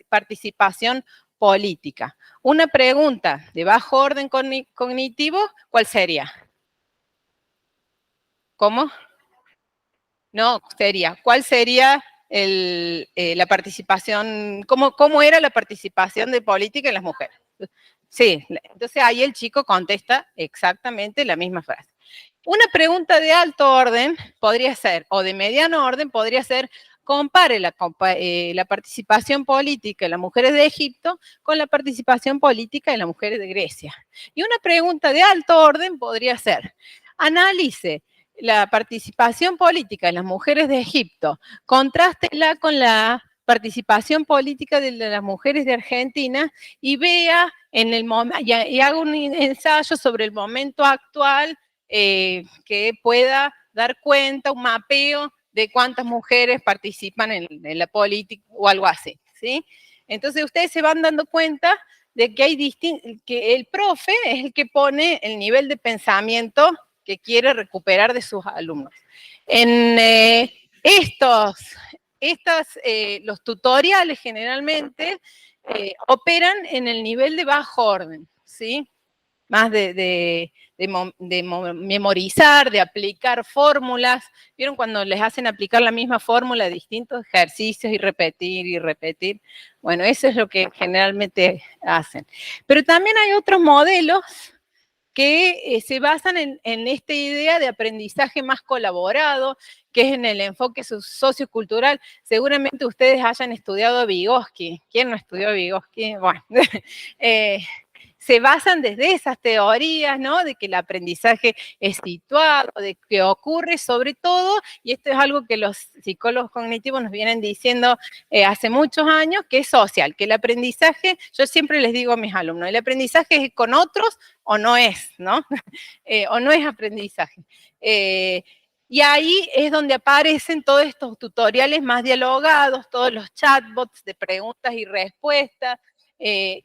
participación política. Una pregunta de bajo orden cognitivo, ¿cuál sería? ¿Cómo? No, ¿cuál sería la participación, cómo era la participación de política en las mujeres? Sí, entonces ahí el chico contesta exactamente la misma frase. Una pregunta de alto orden podría ser, o de mediano orden, podría ser, compare la participación política de las mujeres de Egipto con la participación política de las mujeres de Grecia. Y una pregunta de alto orden podría ser, analice la participación política de las mujeres de Egipto, contrástela con la participación política de las mujeres de Argentina y vea y haga un ensayo sobre el momento actual que pueda dar cuenta, un mapeo de cuántas mujeres participan en la política o algo así, ¿sí? Entonces ustedes se van dando cuenta de que el profe es el que pone el nivel de pensamiento que quiere recuperar de sus alumnos. En los tutoriales generalmente operan en el nivel de bajo orden, ¿sí? Más de memorizar, de aplicar fórmulas. ¿Vieron cuando les hacen aplicar la misma fórmula a distintos ejercicios y repetir y repetir? Bueno, eso es lo que generalmente hacen. Pero también hay otros modelos que se basan en esta idea de aprendizaje más colaborado, que es en el enfoque sociocultural. Seguramente ustedes hayan estudiado a Vygotsky. ¿Quién no estudió a Vygotsky? Bueno, se basan desde esas teorías, ¿no? De que el aprendizaje es situado, de que ocurre sobre todo, y esto es algo que los psicólogos cognitivos nos vienen diciendo hace muchos años, que es social, que el aprendizaje, yo siempre les digo a mis alumnos, el aprendizaje es con otros o no es, ¿no? O no es aprendizaje. Y ahí es donde aparecen todos estos tutoriales más dialogados, todos los chatbots de preguntas y respuestas,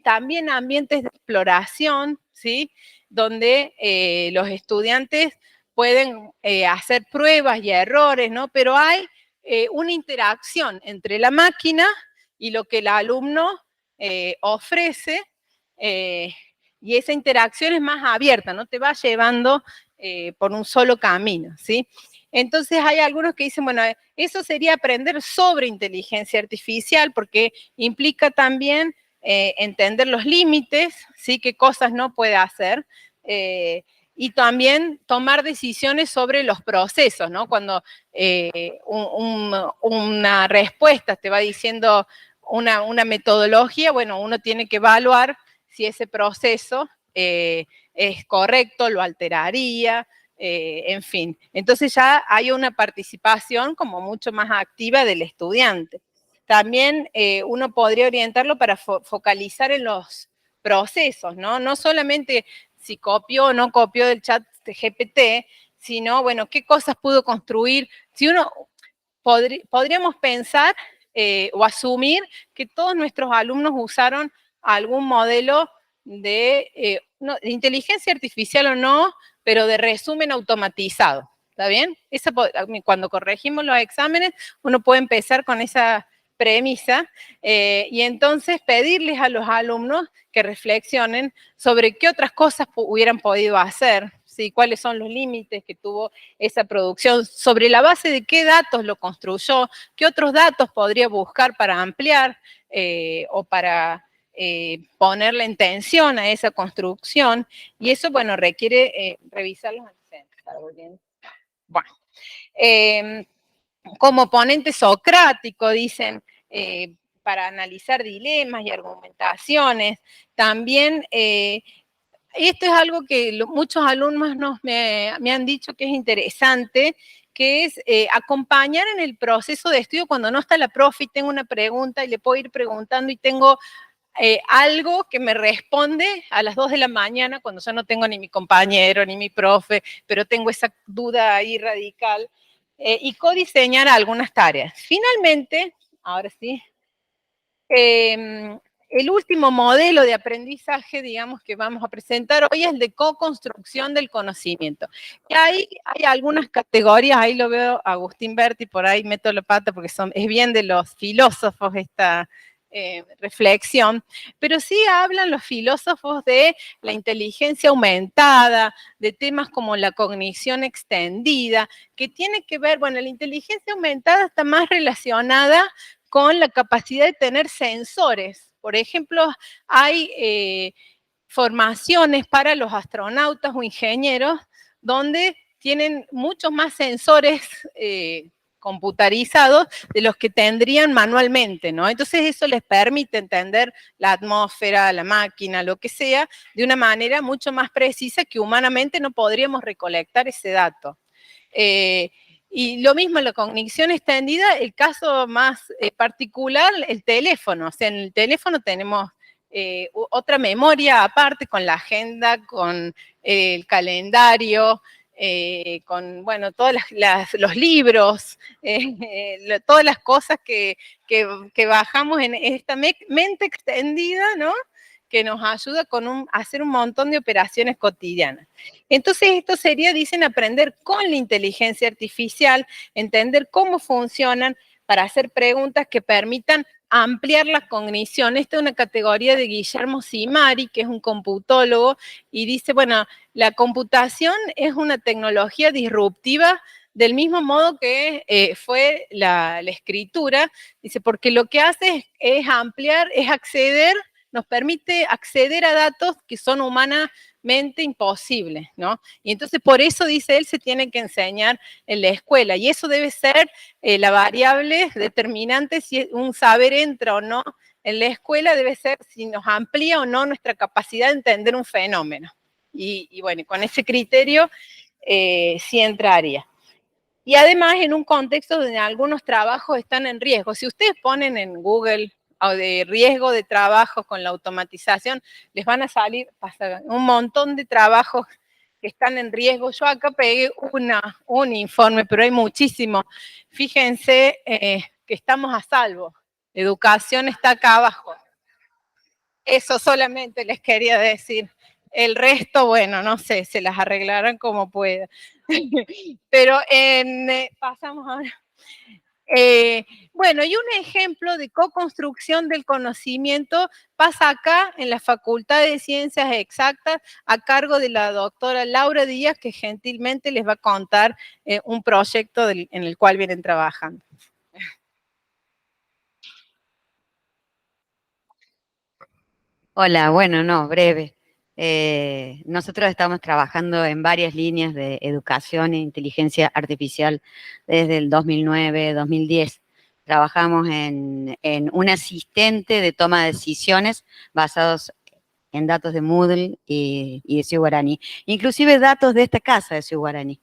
también ambientes de exploración, ¿sí? donde los estudiantes pueden hacer pruebas y errores, ¿no? Pero hay una interacción entre la máquina y lo que el alumno ofrece, y esa interacción es más abierta, no te va llevando por un solo camino, ¿sí? Entonces hay algunos que dicen, bueno, eso sería aprender sobre inteligencia artificial, porque implica también entender los límites, ¿sí? Qué cosas no puede hacer, y también tomar decisiones sobre los procesos, ¿no? Cuando una respuesta te va diciendo una metodología, bueno, uno tiene que evaluar si ese proceso es correcto, lo alteraría, en fin. Entonces ya hay una participación como mucho más activa del estudiante. También uno podría orientarlo para focalizar en los procesos, ¿no? No solamente si copió o no copió del chat de GPT, sino, bueno, qué cosas pudo construir. Si uno, podríamos pensar o asumir que todos nuestros alumnos usaron algún modelo de inteligencia artificial o no, pero de resumen automatizado, ¿está bien? Cuando corregimos los exámenes, uno puede empezar con esa premisa y entonces pedirles a los alumnos que reflexionen sobre qué otras cosas hubieran podido hacer, ¿sí? Cuáles son los límites que tuvo esa producción, sobre la base de qué datos lo construyó, qué otros datos podría buscar para ampliar o para ponerle en tensión a esa construcción, y eso, bueno, requiere revisarlos antes. Bueno, como ponente socrático, dicen, para analizar dilemas y argumentaciones. También, esto es algo que muchos alumnos me han dicho que es interesante, que es acompañar en el proceso de estudio cuando no está la profe y tengo una pregunta y le puedo ir preguntando y tengo algo que me responde a las 2 de la mañana cuando ya no tengo ni mi compañero ni mi profe, pero tengo esa duda ahí radical, y codiseñar algunas tareas. Finalmente, ahora sí, el último modelo de aprendizaje, digamos, que vamos a presentar hoy es el de co-construcción del conocimiento. Y ahí hay algunas categorías, ahí lo veo a Agustín Berti, por ahí meto la pata porque es bien de los filósofos esta reflexión, pero sí hablan los filósofos de la inteligencia aumentada, de temas como la cognición extendida, que tiene que ver, bueno, la inteligencia aumentada está más relacionada con la capacidad de tener sensores. Por ejemplo, hay formaciones para los astronautas o ingenieros donde tienen muchos más sensores computarizados de los que tendrían manualmente, ¿no? Entonces eso les permite entender la atmósfera, la máquina, lo que sea, de una manera mucho más precisa que humanamente no podríamos recolectar ese dato. Y lo mismo en la cognición extendida, el caso más particular, el teléfono. O sea, en el teléfono tenemos otra memoria aparte con la agenda, con el calendario, con, bueno, todos los libros, todas las cosas que bajamos en esta mente extendida, ¿no? Que nos ayuda a hacer un montón de operaciones cotidianas. Entonces, esto sería, dicen, aprender con la inteligencia artificial, entender cómo funcionan para hacer preguntas que permitan ampliar la cognición. Esta es una categoría de Guillermo Cimari, que es un computólogo, y dice, bueno, la computación es una tecnología disruptiva del mismo modo que fue la escritura, dice, porque lo que hace es ampliar, es acceder, nos permite acceder a datos que son humanamente imposibles, ¿no? Y entonces por eso, dice él, se tiene que enseñar en la escuela, y eso debe ser la variable determinante si un saber entra o no en la escuela, debe ser si nos amplía o no nuestra capacidad de entender un fenómeno. Y bueno, con ese criterio sí entraría. Y además en un contexto donde algunos trabajos están en riesgo. Si ustedes ponen en Google o de riesgo de trabajo con la automatización, les van a salir un montón de trabajos que están en riesgo. Yo acá pegué un informe, pero hay muchísimos. Fíjense que estamos a salvo. Educación está acá abajo. Eso solamente les quería decir. El resto, bueno, no sé, se las arreglarán como puedan. Pero pasamos ahora. Bueno, y un ejemplo de co-construcción del conocimiento pasa acá en la Facultad de Ciencias Exactas a cargo de la doctora Laura Díaz, que gentilmente les va a contar un proyecto en el cual vienen trabajando. Hola, bueno, no, breve. Nosotros estamos trabajando en varias líneas de educación e inteligencia artificial desde el 2009, 2010. Trabajamos en un asistente de toma de decisiones basados en datos de Moodle y de Ciudad Guaraní, inclusive datos de esta casa de Ciudad Guaraní.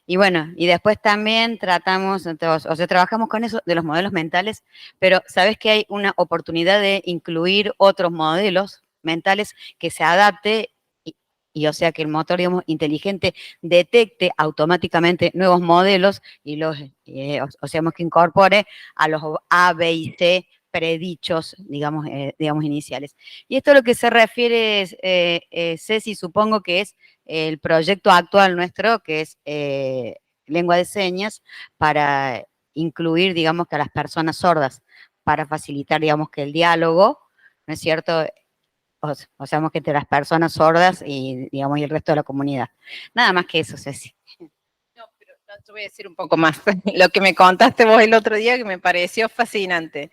Y bueno, y después también tratamos, o sea, trabajamos con eso de los modelos mentales, pero sabes que hay una oportunidad de incluir otros modelos mentales que se adapte y o sea que el motor, digamos, inteligente detecte automáticamente nuevos modelos y los, o sea, que incorpore a los A, B y C predichos, digamos, iniciales. Y esto a lo que se refiere, Ceci, supongo que es el proyecto actual nuestro, que es lengua de señas, para incluir, digamos, que a las personas sordas, para facilitar, digamos, que el diálogo, ¿no es cierto?, o sea, que entre las personas sordas y, digamos, y el resto de la comunidad. Nada más que eso, Ceci. No, pero no, te voy a decir un poco más. Lo que me contaste vos el otro día que me pareció fascinante.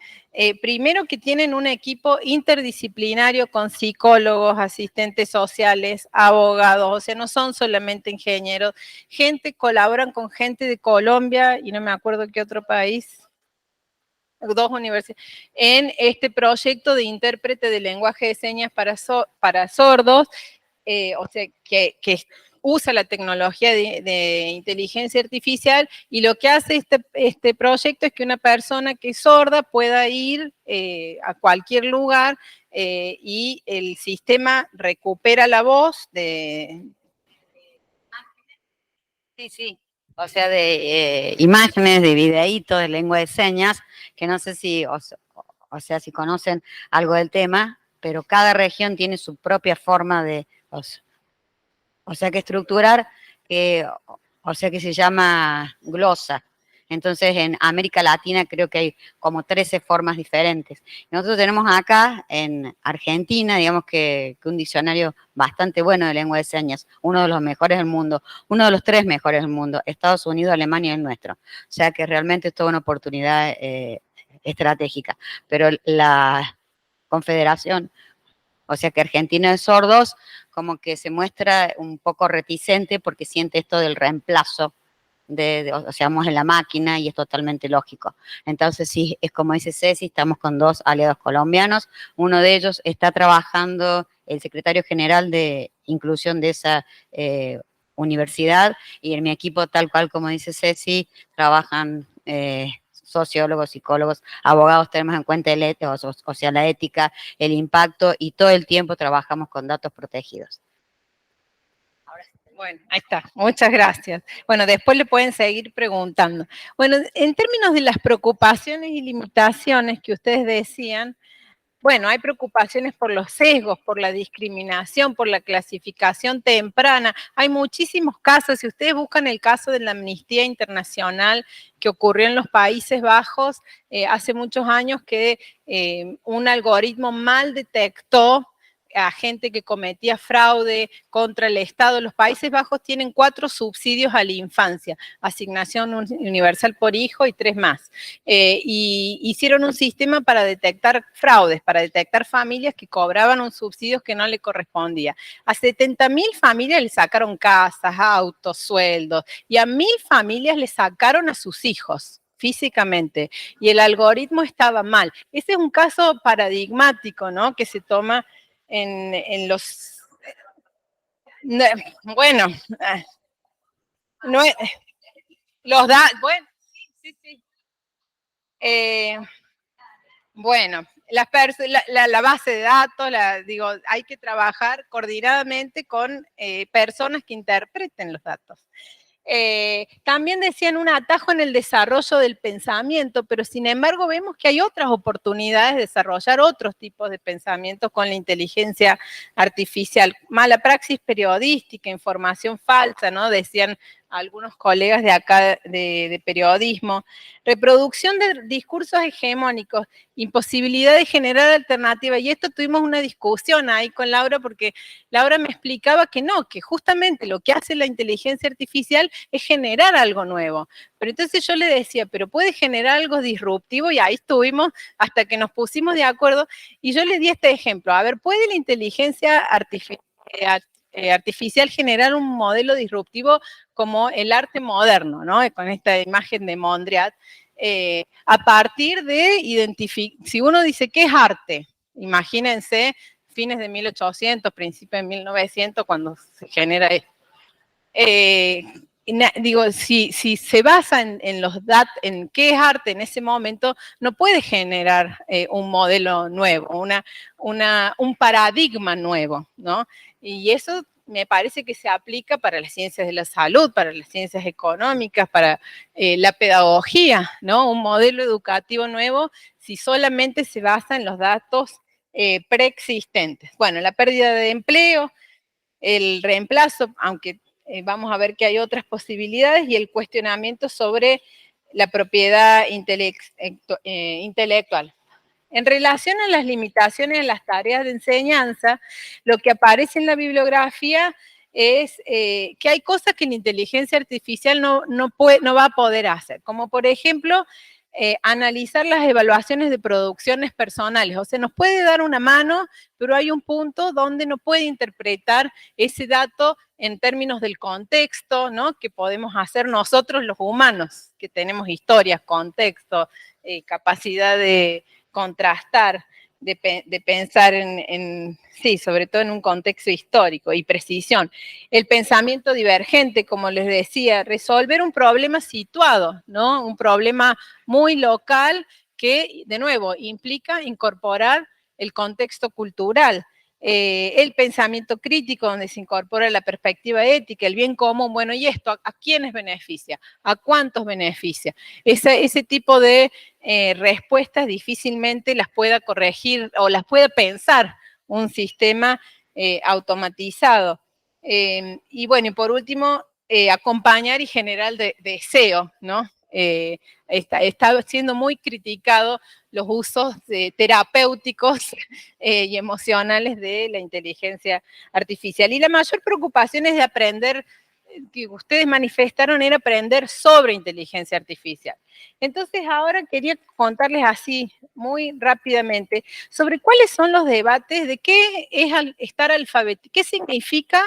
Primero que tienen un equipo interdisciplinario con psicólogos, asistentes sociales, abogados, o sea, no son solamente ingenieros. Colaboran con gente de Colombia y no me acuerdo qué otro país. 2 universidades, en este proyecto de intérprete de lenguaje de señas para sordos, o sea, que usa la tecnología de inteligencia artificial, y lo que hace este proyecto es que una persona que es sorda pueda ir a cualquier lugar y el sistema recupera la voz de... Sí, sí. O sea, de imágenes, de videitos, de lengua de señas, que no sé si, o sea, si conocen algo del tema, pero cada región tiene su propia forma de, o sea, que estructurar, o sea, que se llama glosa. Entonces, en América Latina creo que hay como 13 formas diferentes. Nosotros tenemos acá, en Argentina, digamos que un diccionario bastante bueno de lengua de señas, uno de los mejores del mundo, uno de los 3 mejores del mundo, Estados Unidos, Alemania y el nuestro. O sea que realmente es toda una oportunidad estratégica. Pero la Confederación, o sea que Argentina de Sordos como que se muestra un poco reticente porque siente esto del reemplazo o sea, vamos en la máquina y es totalmente lógico. Entonces, sí, es como dice Ceci, estamos con 2 aliados colombianos. Uno de ellos está trabajando, el secretario general de inclusión de esa universidad, y en mi equipo, tal cual como dice Ceci, trabajan sociólogos, psicólogos, abogados, tenemos en cuenta o sea, la ética, el impacto, y todo el tiempo trabajamos con datos protegidos. Bueno, ahí está. Muchas gracias. Bueno, después le pueden seguir preguntando. Bueno, en términos de las preocupaciones y limitaciones que ustedes decían, bueno, hay preocupaciones por los sesgos, por la discriminación, por la clasificación temprana. Hay muchísimos casos. Si ustedes buscan el caso de la Amnistía Internacional que ocurrió en los Países Bajos hace muchos años, que un algoritmo mal detectó a gente que cometía fraude contra el Estado. Los Países Bajos tienen 4 subsidios a la infancia, asignación universal por hijo y 3 más. Y hicieron un sistema para detectar fraudes, para detectar familias que cobraban un subsidio que no le correspondía. A 70.000 familias le sacaron casas, autos, sueldos, y a 1.000 familias le sacaron a sus hijos físicamente, y el algoritmo estaba mal. Ese es un caso paradigmático, ¿no?, que se toma en los... Bueno, no es... Los da... Bueno, sí, sí. Bueno, la base de datos, digo, hay que trabajar coordinadamente con personas que interpreten los datos. También decían un atajo en el desarrollo del pensamiento, pero sin embargo vemos que hay otras oportunidades de desarrollar otros tipos de pensamientos con la inteligencia artificial. Mala praxis periodística, información falsa, ¿no? Decían algunos colegas de acá de periodismo, reproducción de discursos hegemónicos, imposibilidad de generar alternativas, y esto tuvimos una discusión ahí con Laura, porque Laura me explicaba que no, que justamente lo que hace la inteligencia artificial es generar algo nuevo, pero entonces yo le decía, pero puede generar algo disruptivo, y ahí estuvimos hasta que nos pusimos de acuerdo, y yo le di este ejemplo, a ver, ¿puede la inteligencia artificial generar un modelo disruptivo como el arte moderno, ¿no? Con esta imagen de Mondrian, a partir de identificar, si uno dice, ¿qué es arte? Imagínense, fines de 1800, principios de 1900, cuando se genera esto. Digo, si se basa en los datos, en qué es arte en ese momento, no puede generar un modelo nuevo, un paradigma nuevo, ¿no? Y eso me parece que se aplica para las ciencias de la salud, para las ciencias económicas, para la pedagogía, ¿no? Un modelo educativo nuevo, si solamente se basa en los datos preexistentes. Bueno, la pérdida de empleo, el reemplazo, aunque vamos a ver que hay otras posibilidades, y el cuestionamiento sobre la propiedad intelectual. En relación a las limitaciones en las tareas de enseñanza, lo que aparece en la bibliografía es que hay cosas que la inteligencia artificial no va a poder hacer, como por ejemplo, analizar las evaluaciones de producciones personales. O sea, nos puede dar una mano, pero hay un punto donde no puede interpretar ese dato en términos del contexto, ¿no? Que podemos hacer nosotros los humanos, que tenemos historias, contexto, capacidad de contrastar, de pensar sí, sobre todo en un contexto histórico, y precisión. El pensamiento divergente, como les decía, resolver un problema situado, ¿no? Un problema muy local que, de nuevo, implica incorporar el contexto cultural. El pensamiento crítico, donde se incorpora la perspectiva ética, el bien común. Bueno, ¿y esto a quiénes beneficia? ¿A cuántos beneficia? Ese tipo de respuestas difícilmente las pueda corregir o las pueda pensar un sistema automatizado. Y bueno, y por último, acompañar y generar deseo, ¿no? Está siendo muy criticado los usos terapéuticos y emocionales de la inteligencia artificial. Y la mayor preocupación es de aprender, que ustedes manifestaron, era aprender sobre inteligencia artificial. Entonces ahora quería contarles así, muy rápidamente, sobre cuáles son los debates de qué es estar alfabetizado, qué significa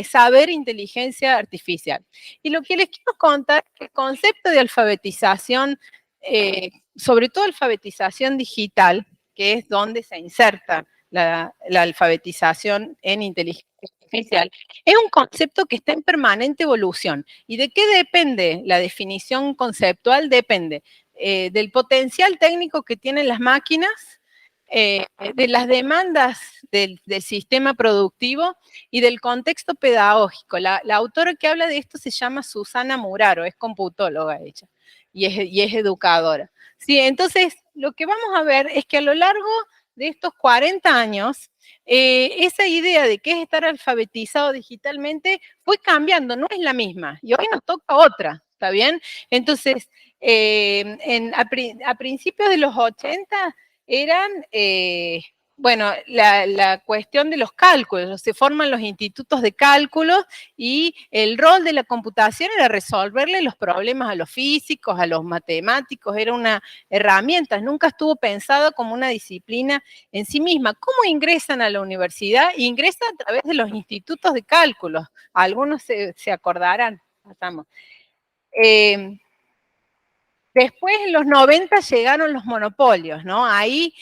saber inteligencia artificial. Y lo que les quiero contar es que el concepto de alfabetización, sobre todo alfabetización digital, que es donde se inserta la alfabetización en inteligencia artificial, es un concepto que está en permanente evolución. ¿Y de qué depende? La definición conceptual depende del potencial técnico que tienen las máquinas, de las demandas del sistema productivo y del contexto pedagógico. La autora que habla de esto se llama Susana Muraro, es computóloga ella, y es educadora. Sí, entonces, lo que vamos a ver es que a lo largo de estos 40 años, esa idea de qué es estar alfabetizado digitalmente fue cambiando, no es la misma, y hoy nos toca otra, ¿está bien? Entonces, a principios de los 80 eran, bueno, la cuestión de los cálculos, se forman los institutos de cálculos, y el rol de la computación era resolverle los problemas a los físicos, a los matemáticos, era una herramienta, nunca estuvo pensada como una disciplina en sí misma. ¿Cómo ingresan a la universidad? Ingresan a través de los institutos de cálculos, algunos se acordarán, pasamos. Después, en los 90, llegaron los monopolios, ¿no? Ahí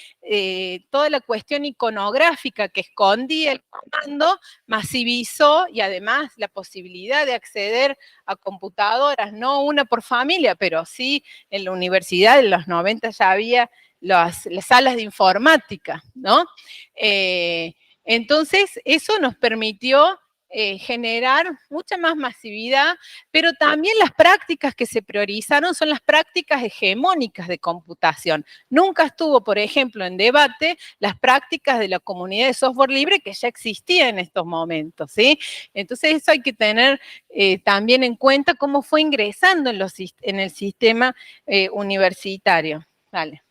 toda la cuestión iconográfica que escondía el comando masivizó, y además la posibilidad de acceder a computadoras, no una por familia, pero sí en la universidad en los 90 ya había las salas de informática, ¿no? Entonces, eso nos permitió generar mucha más masividad, pero también las prácticas que se priorizaron son las prácticas hegemónicas de computación. Nunca estuvo, por ejemplo, en debate las prácticas de la comunidad de software libre que ya existía en estos momentos, ¿sí? Entonces eso hay que tener también en cuenta cómo fue ingresando en el sistema universitario. Dale.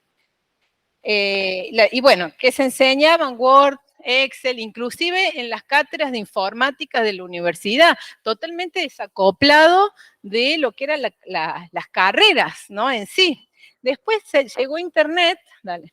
Y bueno, que se enseñaban Word, Excel, inclusive en las cátedras de informática de la universidad, totalmente desacoplado de lo que eran las carreras, ¿no? En sí. Después llegó Internet, dale.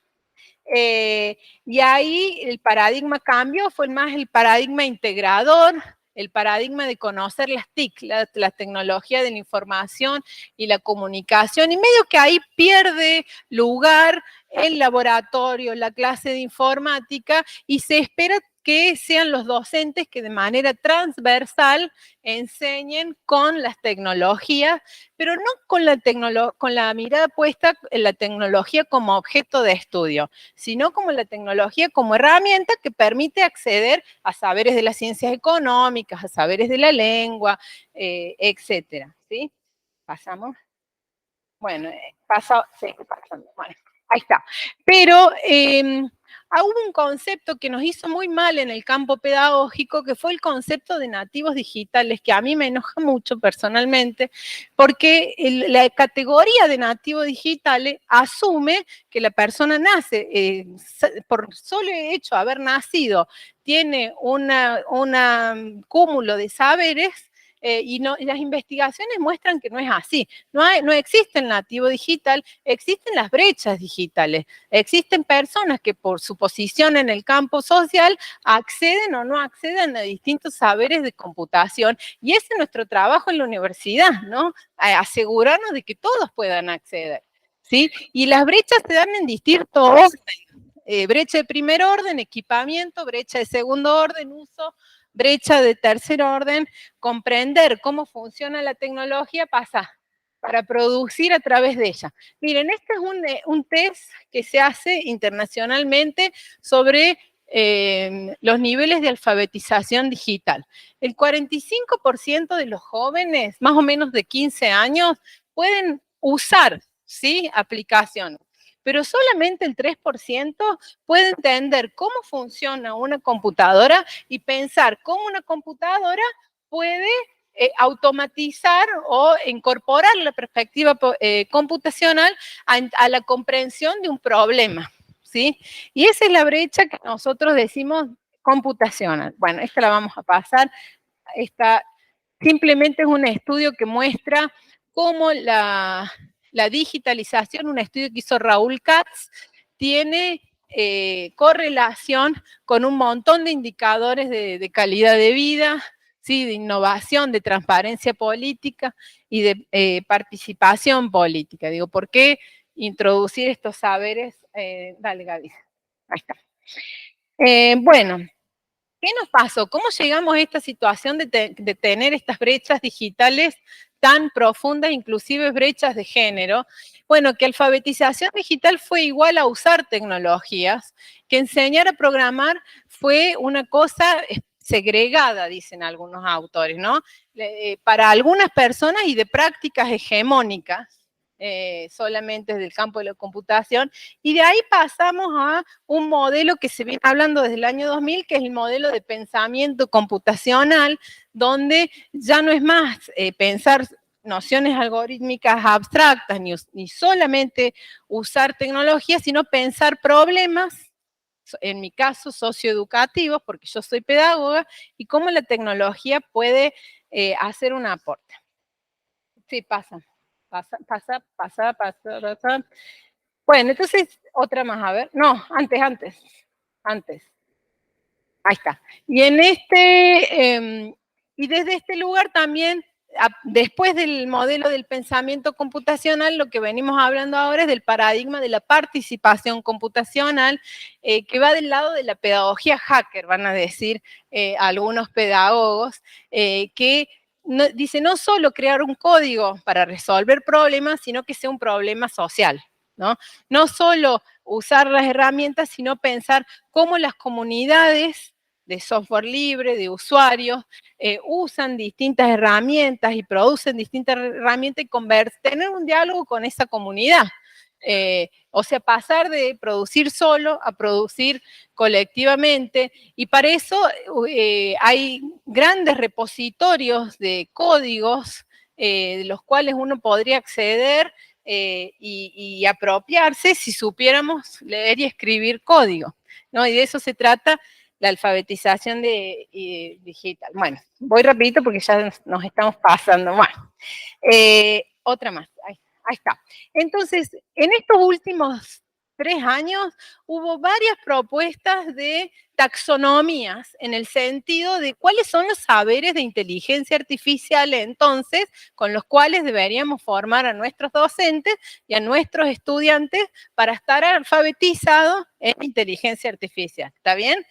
Y ahí el paradigma cambió, fue más el paradigma integrador, el paradigma de conocer las TIC, la tecnología de la información y la comunicación, y medio que ahí pierde lugar el laboratorio, la clase de informática, y se espera que sean los docentes que de manera transversal enseñen con las tecnologías, pero no con la mirada puesta en la tecnología como objeto de estudio, sino como la tecnología como herramienta que permite acceder a saberes de las ciencias económicas, a saberes de la lengua, etcétera, ¿sí? Pasamos. Bueno, sí, pasando. Bueno, ahí está. Pero hubo un concepto que nos hizo muy mal en el campo pedagógico, que fue el concepto de nativos digitales, que a mí me enoja mucho personalmente, porque la categoría de nativos digitales asume que la persona nace, por solo hecho de haber nacido, tiene un cúmulo de saberes, y las investigaciones muestran que no es así. No existe el nativo digital, existen las brechas digitales. Existen personas que por su posición en el campo social acceden o no acceden a distintos saberes de computación, y ese es nuestro trabajo en la universidad, ¿no? Asegurarnos de que todos puedan acceder, ¿sí? Y las brechas se dan en distintos orden. Brecha de primer orden, equipamiento; brecha de segundo orden, uso; brecha de tercer orden, comprender cómo funciona la tecnología pasa para producir a través de ella. Miren, este es un test que se hace internacionalmente sobre los niveles de alfabetización digital. El 45% de los jóvenes, más o menos de 15 años, pueden usar, ¿sí?, aplicaciones, pero solamente el 3% puede entender cómo funciona una computadora y pensar cómo una computadora puede automatizar o incorporar la perspectiva computacional a la comprensión de un problema, ¿sí? Y esa es la brecha que nosotros decimos computacional. Bueno, esta la vamos a pasar. Esta simplemente es un estudio que muestra cómo la digitalización, un estudio que hizo Raúl Katz, tiene correlación con un montón de indicadores de calidad de vida, ¿sí?, de innovación, de transparencia política y de participación política. Digo, ¿por qué introducir estos saberes? Dale, Gaby. Ahí está. Bueno, ¿qué nos pasó? ¿Cómo llegamos a esta situación de tener estas brechas digitales tan profundas, inclusive brechas de género? Bueno, que alfabetización digital fue igual a usar tecnologías, que enseñar a programar fue una cosa segregada, dicen algunos autores, ¿no? Para algunas personas y de prácticas hegemónicas, solamente desde el campo de la computación, y de ahí pasamos a un modelo que se viene hablando desde el año 2000, que es el modelo de pensamiento computacional, donde ya no es más pensar nociones algorítmicas abstractas, ni solamente usar tecnología, sino pensar problemas, en mi caso socioeducativos, porque yo soy pedagoga, y cómo la tecnología puede hacer un aporte. Sí, pasa. Bueno, entonces, otra más, a ver. No, antes. Ahí está. Y y desde este lugar también, después del modelo del pensamiento computacional, lo que venimos hablando ahora es del paradigma de la participación computacional, que va del lado de la pedagogía hacker, van a decir algunos pedagogos, que dice no solo crear un código para resolver problemas, sino que sea un problema social, ¿no? No solo usar las herramientas, sino pensar cómo las comunidades de software libre, de usuarios, usan distintas herramientas y producen distintas herramientas y tener un diálogo con esa comunidad. O sea, pasar de producir solo a producir colectivamente, y para eso hay grandes repositorios de códigos de los cuales uno podría acceder y apropiarse si supiéramos leer y escribir código, ¿no? Y de eso se trata la alfabetización digital. Bueno, voy rapidito porque ya nos estamos pasando. Bueno, otra más. Ahí está. Entonces, en estos últimos 3 años hubo varias propuestas de taxonomías en el sentido de cuáles son los saberes de inteligencia artificial entonces con los cuales deberíamos formar a nuestros docentes y a nuestros estudiantes para estar alfabetizados en inteligencia artificial. ¿Está bien?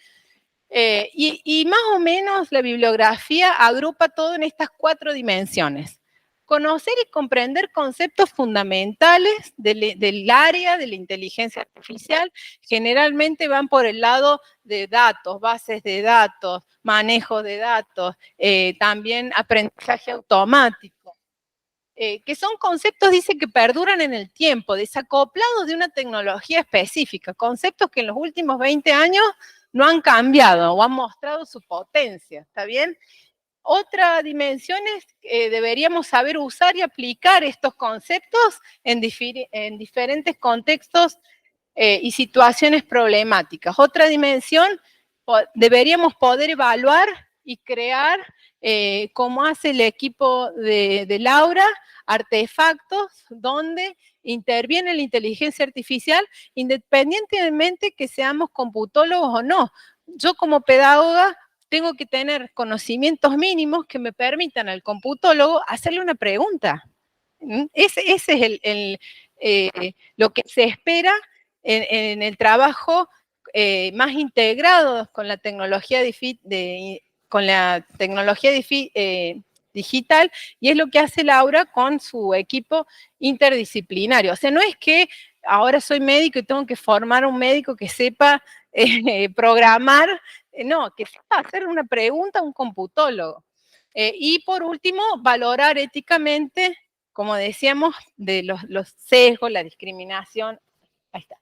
Y más o menos la bibliografía agrupa todo en estas 4 dimensiones. Conocer y comprender conceptos fundamentales del área de la inteligencia artificial, generalmente van por el lado de datos, bases de datos, manejo de datos, también aprendizaje automático, que son conceptos, dice, que perduran en el tiempo, desacoplados de una tecnología específica, conceptos que en los últimos 20 años no han cambiado o han mostrado su potencia, ¿está bien? Otra dimensión es que deberíamos saber usar y aplicar estos conceptos en diferentes contextos y situaciones problemáticas. Otra dimensión, deberíamos poder evaluar y crear, como hace el equipo de Laura, artefactos donde interviene la inteligencia artificial, independientemente que seamos computólogos o no. Yo como pedagoga tengo que tener conocimientos mínimos que me permitan al computólogo hacerle una pregunta. Ese es lo que se espera en el trabajo más integrado con la tecnología digital, y es lo que hace Laura con su equipo interdisciplinario. O sea, no es que ahora soy médico y tengo que formar a un médico que sepa programar, no, que sepa hacer una pregunta a un computólogo. Y por último, valorar éticamente, como decíamos, de los sesgos, la discriminación. Ahí está.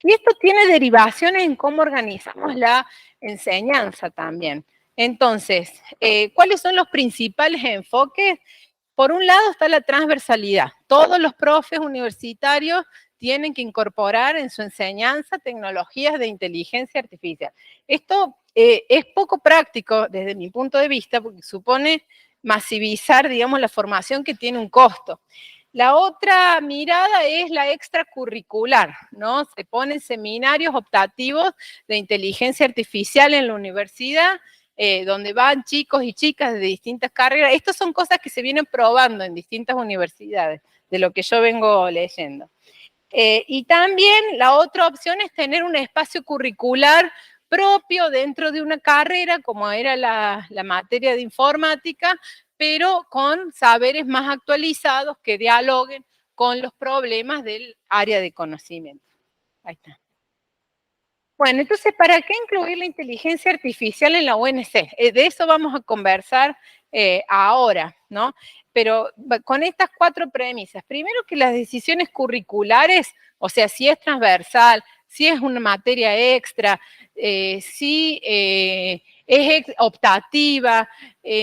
Y esto tiene derivaciones en cómo organizamos la enseñanza también. Entonces, ¿cuáles son los principales enfoques? Por un lado está la transversalidad. Todos los profes universitarios tienen que incorporar en su enseñanza tecnologías de inteligencia artificial. Esto es poco práctico desde mi punto de vista porque supone masivizar, digamos, la formación que tiene un costo. La otra mirada es la extracurricular, ¿no? Se ponen seminarios optativos de inteligencia artificial en la universidad, donde van chicos y chicas de distintas carreras. Estas son cosas que se vienen probando en distintas universidades, de lo que yo vengo leyendo. Y también la otra opción es tener un espacio curricular propio dentro de una carrera, como era la materia de informática, pero con saberes más actualizados que dialoguen con los problemas del área de conocimiento. Ahí está. Bueno, entonces, ¿para qué incluir la inteligencia artificial en la UNC? De eso vamos a conversar ahora, ¿no? Pero con estas 4 premisas. Primero, que las decisiones curriculares, o sea, si es transversal, si es una materia extra, si es optativa,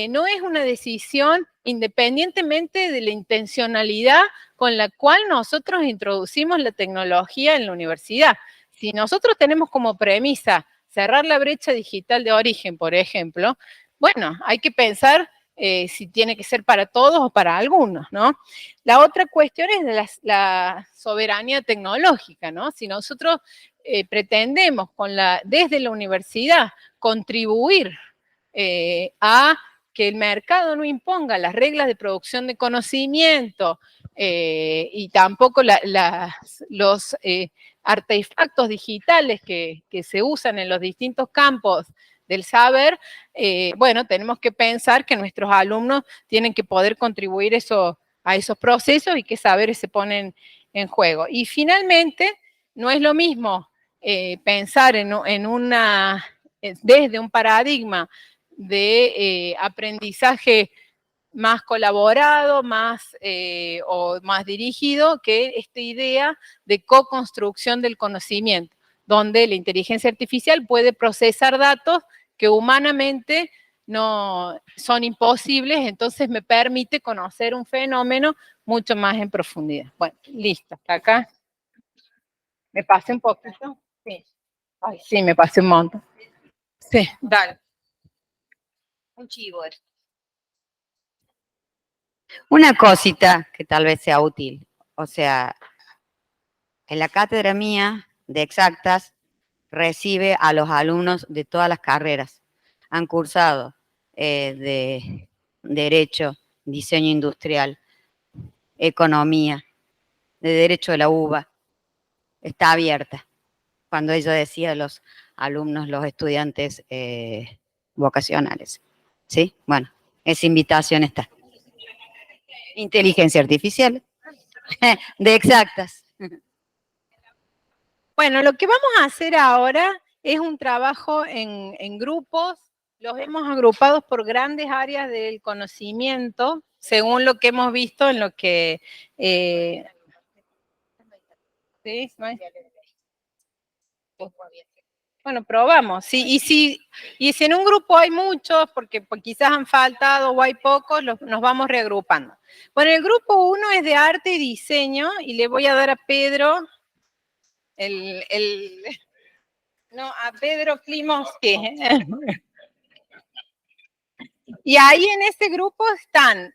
no es una decisión independientemente de la intencionalidad con la cual nosotros introducimos la tecnología en la universidad. Si nosotros tenemos como premisa cerrar la brecha digital de origen, por ejemplo, bueno, hay que pensar si tiene que ser para todos o para algunos, ¿no? La otra cuestión es de la soberanía tecnológica, ¿no? Si nosotros pretendemos desde la universidad contribuir a que el mercado no imponga las reglas de producción de conocimiento y tampoco los artefactos digitales que se usan en los distintos campos del saber, bueno, tenemos que pensar que nuestros alumnos tienen que poder contribuir a esos procesos y qué saberes se ponen en juego. Y finalmente, no es lo mismo pensar en una desde un paradigma de aprendizaje más colaborado, o más dirigido, que esta idea de co-construcción del conocimiento, donde la inteligencia artificial puede procesar datos que humanamente no son imposibles, entonces me permite conocer un fenómeno mucho más en profundidad. Bueno, listo, hasta acá. ¿Me pasé un poquito? Sí. Ay, sí, me pasé un montón. Sí, dale. Un chivo. Una cosita que tal vez sea útil. O sea, en la cátedra mía de exactas recibe a los alumnos de todas las carreras. Han cursado de Derecho, Diseño Industrial, Economía, de Derecho de la UBA. Está abierta. Cuando ella decía los alumnos, los estudiantes vocacionales. ¿Sí? Bueno, esa invitación está. Inteligencia artificial, de exactas. Bueno, lo que vamos a hacer ahora es un trabajo en grupos. Los hemos agrupado por grandes áreas del conocimiento, según lo que hemos visto en lo que... ¿sí? ¿No hay? Bueno, probamos. Sí, y si en un grupo hay muchos, porque quizás han faltado o hay pocos, nos vamos reagrupando. Bueno, el grupo 1 es de arte y diseño, y le voy a dar a Pedro a Pedro Klimovsky. Y ahí en ese grupo están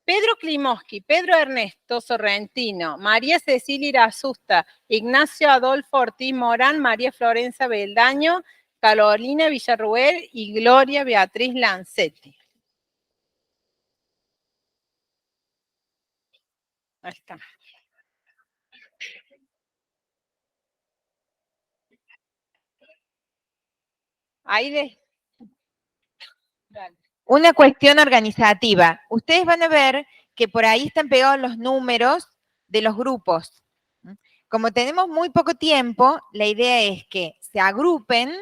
Pedro Klimovsky, Pedro Ernesto Sorrentino, María Cecilia Irasusta, Ignacio Adolfo Ortiz Morán, María Florencia Beldaño, Carolina Villarruel y Gloria Beatriz Lancetti. Ahí está. Ahí Dale. Una cuestión organizativa. Ustedes van a ver que por ahí están pegados los números de los grupos. Como tenemos muy poco tiempo, la idea es que se agrupen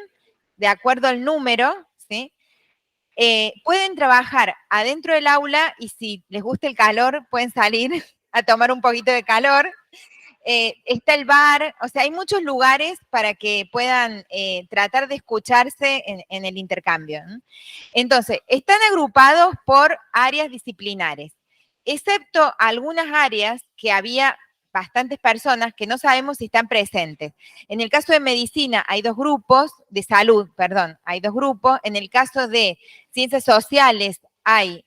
de acuerdo al número, ¿sí? Pueden trabajar adentro del aula y si les gusta el calor, pueden salir a tomar un poquito de calor. Está el bar, o sea, hay muchos lugares para que puedan tratar de escucharse en el intercambio, ¿no? Entonces, están agrupados por áreas disciplinares, excepto algunas áreas que había bastantes personas que no sabemos si están presentes. En el caso de medicina hay 2 grupos, de salud, perdón, hay 2 grupos. En el caso de ciencias sociales hay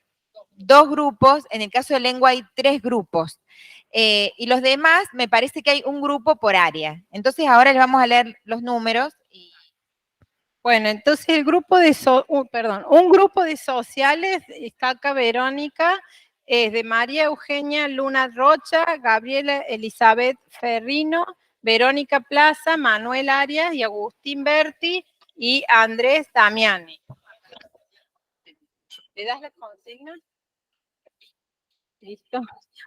2 grupos, en el caso de lengua hay 3 grupos. Y los demás, me parece que hay un grupo por área. Entonces ahora les vamos a leer los números. Bueno, entonces el grupo un grupo de sociales, está acá Verónica, es de María Eugenia Luna Rocha, Gabriela Elizabeth Ferrino, Verónica Plaza, Manuel Arias y Agustín Berti y Andrés Damiani. ¿Le das la consigna? Listo.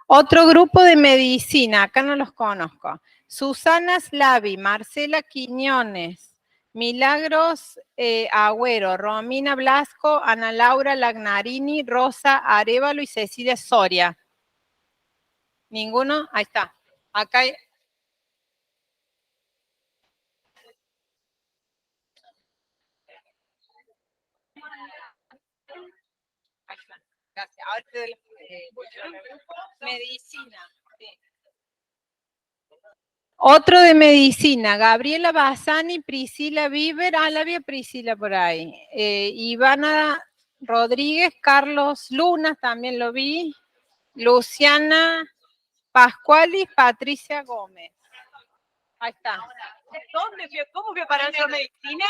Otro grupo de medicina, acá no los conozco. Susana Slavi, Marcela Quiñones, Milagros Agüero, Romina Blasco, Ana Laura Lagnarini, Rosa Arevalo y Cecilia Soria. ¿Ninguno? Ahí está. Acá hay... Gracias. Ahora te doy medicina. Sí. Otro de medicina, Gabriela Bassani, Priscila Bieber, la había Priscila por ahí. Ivana Rodríguez, Carlos Lunas, también lo vi. Luciana Pascuali, Patricia Gómez. Ahí está. ¿Cómo fue para hacer medicina?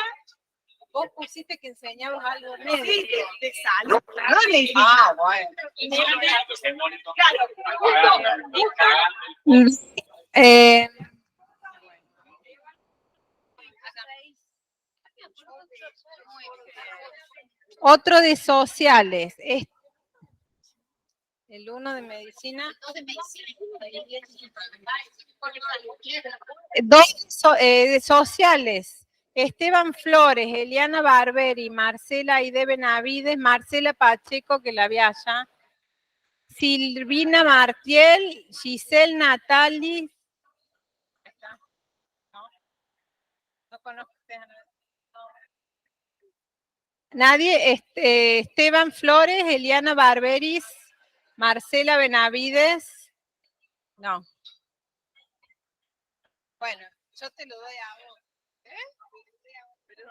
Vos pusiste que enseñabas algo médico. Sí, de salud, claro, medicina. Bueno. Otro de sociales. El uno de medicina. Dos de sociales. Esteban Flores, Eliana Barberi, Marcela Aide Benavides, Marcela Pacheco, que la vi allá, Silvina Martiel, Giselle Natali. No conozco a nadie. Esteban Flores, Eliana Barberis, Marcela Benavides. No. Bueno, yo te lo doy a vos. Pero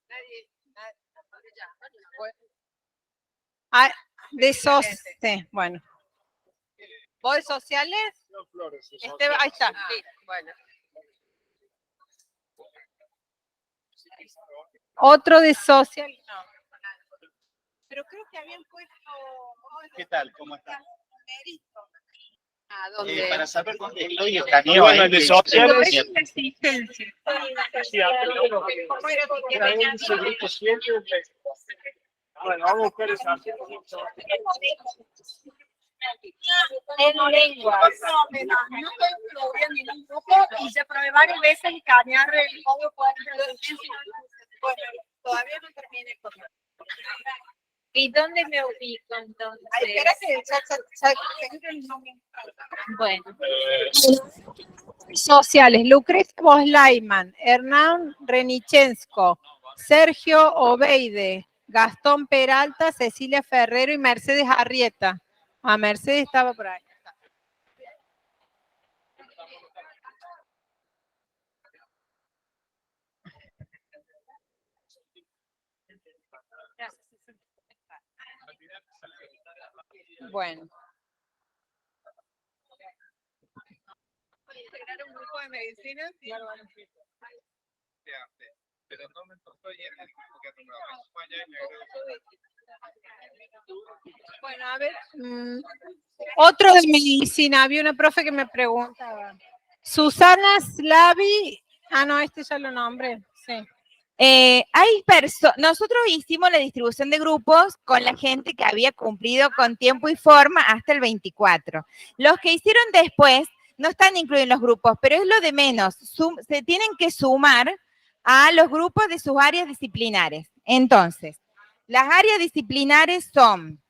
nadie. Ah, de sí, bueno. ¿Vos de sociales? No, Flores. Ahí está. Sí, bueno. Otro de social. No. Pero creo que habían puesto. ¿Qué tal? ¿Cómo está? ¿A dónde? Para saber dónde estoy, escaneo ahí. Bueno, de sociales. Bueno, vamos a buscar esa. En lengua. No estoy en ningún grupo y ya probé varias veces escanear el código bueno, todavía no terminé con eso. ¿Y dónde me ubico entonces? Ay, espera que Bueno. Sociales, Lucrecia Boslaiman, Hernán Renichensko, Sergio Obeide, Gastón Peralta, Cecilia Ferrero y Mercedes Arrieta. Ah, Mercedes estaba por ahí. Bueno. ¿Integrar un grupo de medicina? Sí. Pero no me tocó ayer el grupo que Bueno, a ver. Otro de medicina. Había una profe que me preguntaba. Susana Slavi. Ah, no, este ya lo nombré. Sí. Nosotros hicimos la distribución de grupos con la gente que había cumplido con tiempo y forma hasta el 24. Los que hicieron después no están incluidos en los grupos, pero es lo de menos. Se tienen que sumar a los grupos de sus áreas disciplinares. Entonces, las áreas disciplinares son...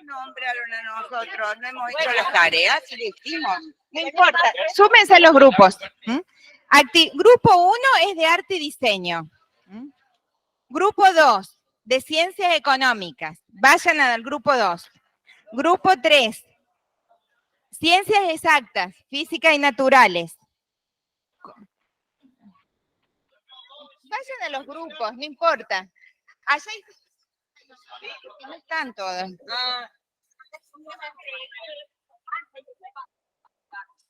Nombraron a nosotros, no hemos hecho las tareas, y le hicimos. No importa, súmense a los grupos. Grupo 1 es de arte y diseño. Grupo 2, de ciencias económicas. Vayan al grupo 2. Grupo 3, ciencias exactas, física y naturales. Vayan a los grupos, no importa. Allá no están todos.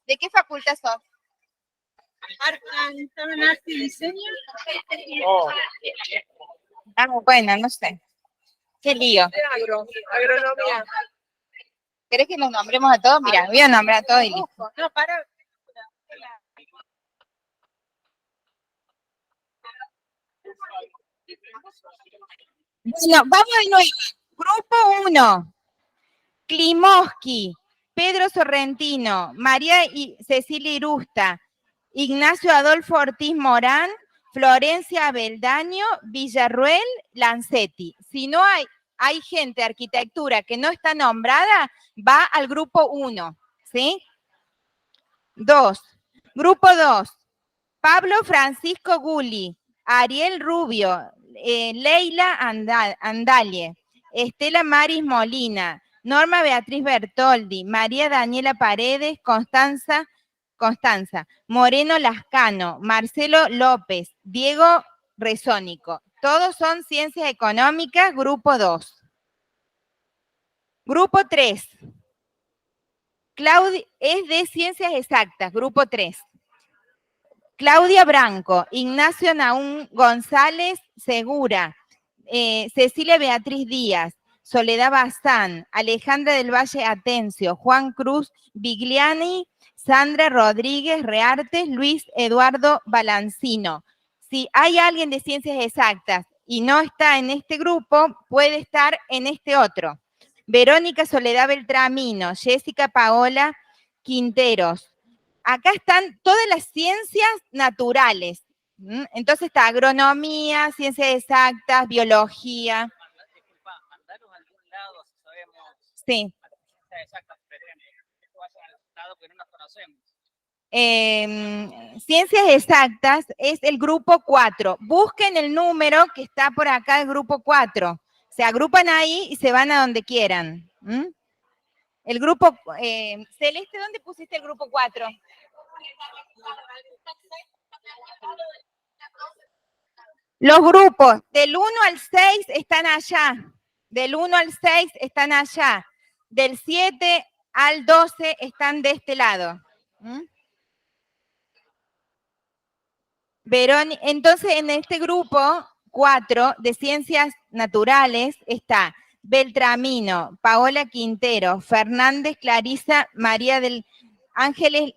¿De qué facultad sos? ¿Estaban arte y diseño? Bueno, no sé. Qué lío. Agronomía. ¿Querés que nos nombremos a todos? Mira, voy a nombrar a todos y listo. No, para. Bueno, vamos de nuevo. Grupo 1. Klimovsky, Pedro Sorrentino, María y Cecilia Irusta, Ignacio Adolfo Ortiz Morán, Florencia Abeldaño, Villarruel, Lancetti. Si no hay gente de arquitectura que no está nombrada, va al grupo 1, ¿sí? 2. Grupo 2. Pablo Francisco Gulli, Ariel Rubio, Leila Andalie, Estela Maris Molina, Norma Beatriz Bertoldi, María Daniela Paredes, Constanza Moreno Lascano, Marcelo López, Diego Resónico. Todos son ciencias económicas, grupo 2. Grupo 3. Claudia es de ciencias exactas, grupo 3. Claudia Branco, Ignacio Naún González Segura, Cecilia Beatriz Díaz, Soledad Bazán, Alejandra del Valle Atencio, Juan Cruz Bigliani, Sandra Rodríguez Reartes, Luis Eduardo Balancino. Si hay alguien de ciencias exactas y no está en este grupo, puede estar en este otro. Verónica Soledad Beltramino, Jessica Paola Quinteros. Acá están todas las ciencias naturales. Entonces está agronomía, ciencias exactas, biología. Disculpa, mandaros a algún lado si sabemos. Sí. Exacto, por ejemplo. Al lado que no nos conocemos. Ciencias exactas es el grupo 4. Busquen el número que está por acá, el grupo 4. Se agrupan ahí y se van a donde quieran. El grupo, Celeste, ¿dónde pusiste el grupo 4? Los grupos del 1 al 6 están allá. Del 1 al 6 están allá. Del 7 al 12 están de este lado. Entonces, en este grupo 4 de ciencias naturales está Beltramino, Paola Quintero, Fernández Clarisa, María del Ángeles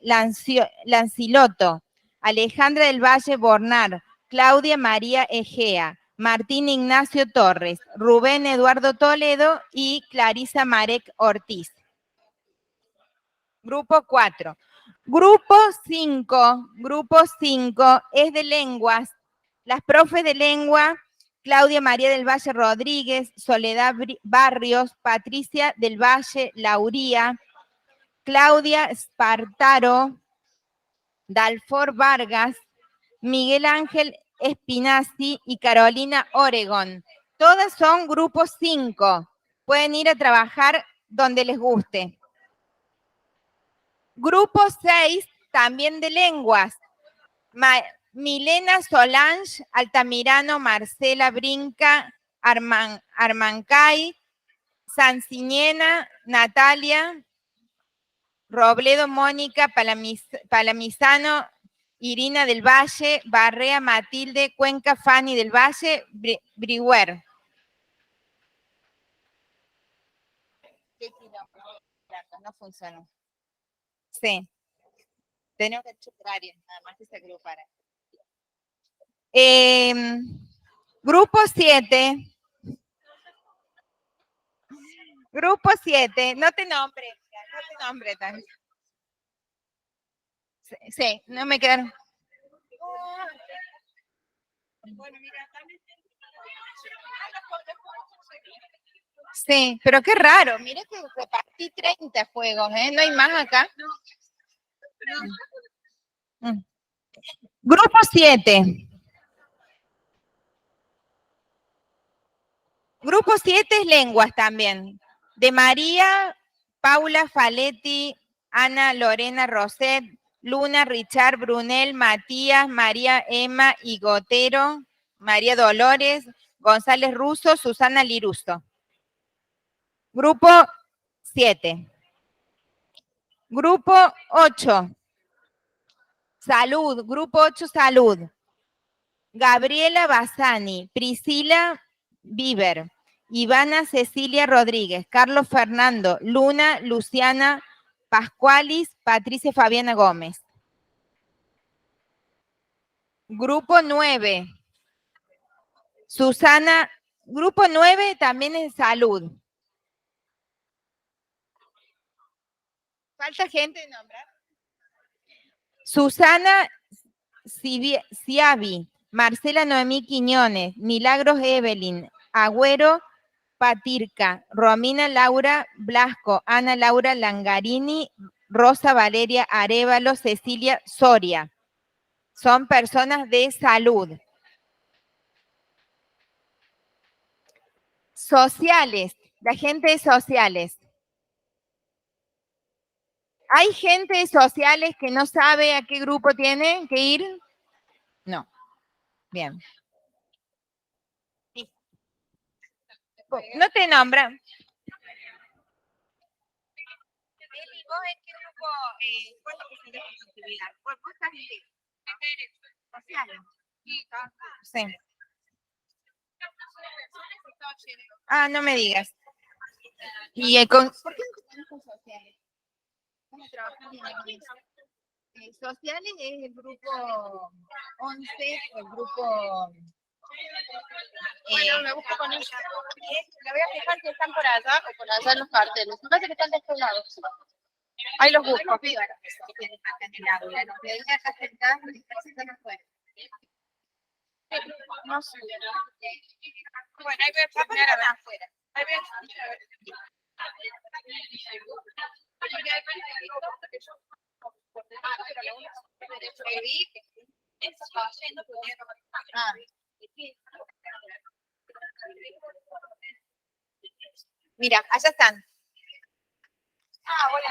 Lanciloto, Alejandra del Valle Bornar, Claudia María Egea, Martín Ignacio Torres, Rubén Eduardo Toledo y Clarisa Marek Ortiz. Grupo 4. Grupo 5 es de lenguas. Las profes de lengua, Claudia María del Valle Rodríguez, Soledad Barrios, Patricia del Valle Lauría, Claudia Espartaro, Dalfor Vargas, Miguel Ángel Espinazzi y Carolina Oregón. Todas son grupos 5. Pueden ir a trabajar donde les guste. Grupo 6, también de lenguas. Milena Solange, Altamirano, Marcela Brinca, Armancay, Sanciñena, Natalia, Robledo Mónica, Palamisano, Irina del Valle, Barrea Matilde, Cuenca Fanny del Valle, Brihuer. No funcionó. Sí. Tenemos que chupar nada más que se agrupara. Grupo 7. Grupo 7. No te nombre. No te nombre también. Sí, no me quedaron. Sí, pero qué raro. Mira que repartí 30 juegos, ¿eh? ¿No hay más acá? Grupo 7. Grupo 7 es lenguas también. De María, Paula Faletti, Ana Lorena Roset, Luna, Richard, Brunel, Matías, María Emma Igotero, María Dolores, González Russo, Susana Lirusto. Grupo 7. Grupo 8. Salud. Grupo 8, salud. Gabriela Bassani, Priscila Bieber, Ivana Cecilia Rodríguez, Carlos Fernando, Luna Luciana Pascualis, Patricia Fabiana Gómez. Grupo 9. Susana, grupo 9 también es salud. ¿Falta gente de nombrar? Susana Ciavi, Marcela Noemí Quiñones, Milagros Evelyn, Agüero Patirca, Romina Laura Blasco, Ana Laura Langarini, Rosa Valeria Arévalo, Cecilia Soria. Son personas de salud. Sociales, la gente de sociales. ¿Hay gente de sociales que no sabe a qué grupo tiene que ir? No. Bien. No te nombran. Eli, ¿vos en qué grupo? ¿Cuánto porcentaje de actividad? ¿Vos estás en qué? Sociales. Sí. Ah, no me digas. ¿Y ¿por qué no están con sociales? ¿Cómo trabajan bien? Sociales es el grupo 11, el grupo Bueno, me busco con ellos. Me voy a fijar si están por allá o por allá en los carteles. Me parece que están de este lado. Ahí los busco. No sé. Bueno, ahí voy a examinar a ver. Ahí voy a examinar a ver. Ah. Mira, allá están. Ah, bueno.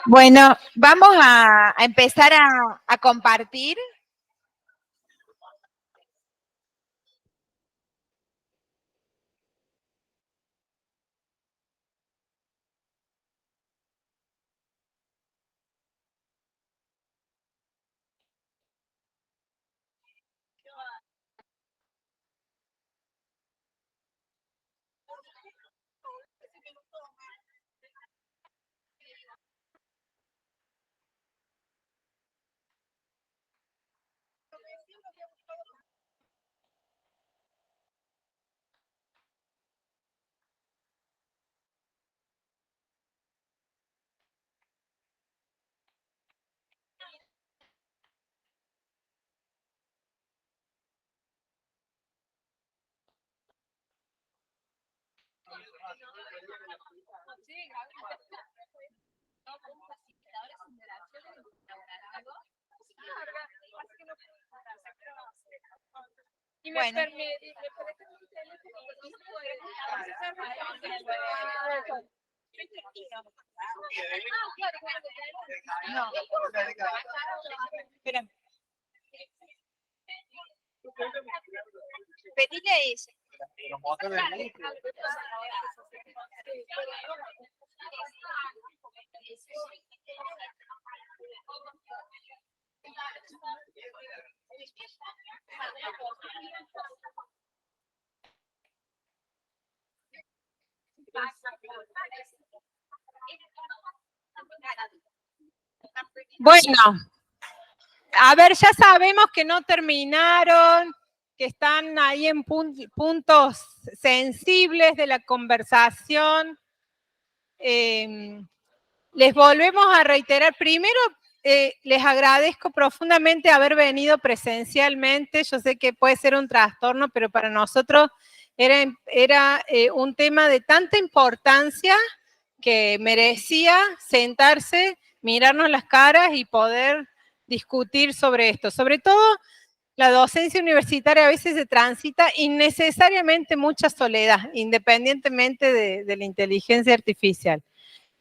Bueno, vamos a empezar a compartir. Bueno. No. Espera. Pedile a ese. Bueno, a ver, ya sabemos que no terminaron, que están ahí en puntos sensibles de la conversación. Les volvemos a reiterar. Primero, les agradezco profundamente haber venido presencialmente. Yo sé que puede ser un trastorno, pero para nosotros era un tema de tanta importancia que merecía sentarse, mirarnos las caras y poder discutir sobre esto. Sobre todo, la docencia universitaria a veces se transita innecesariamente mucha soledad, independientemente de la inteligencia artificial.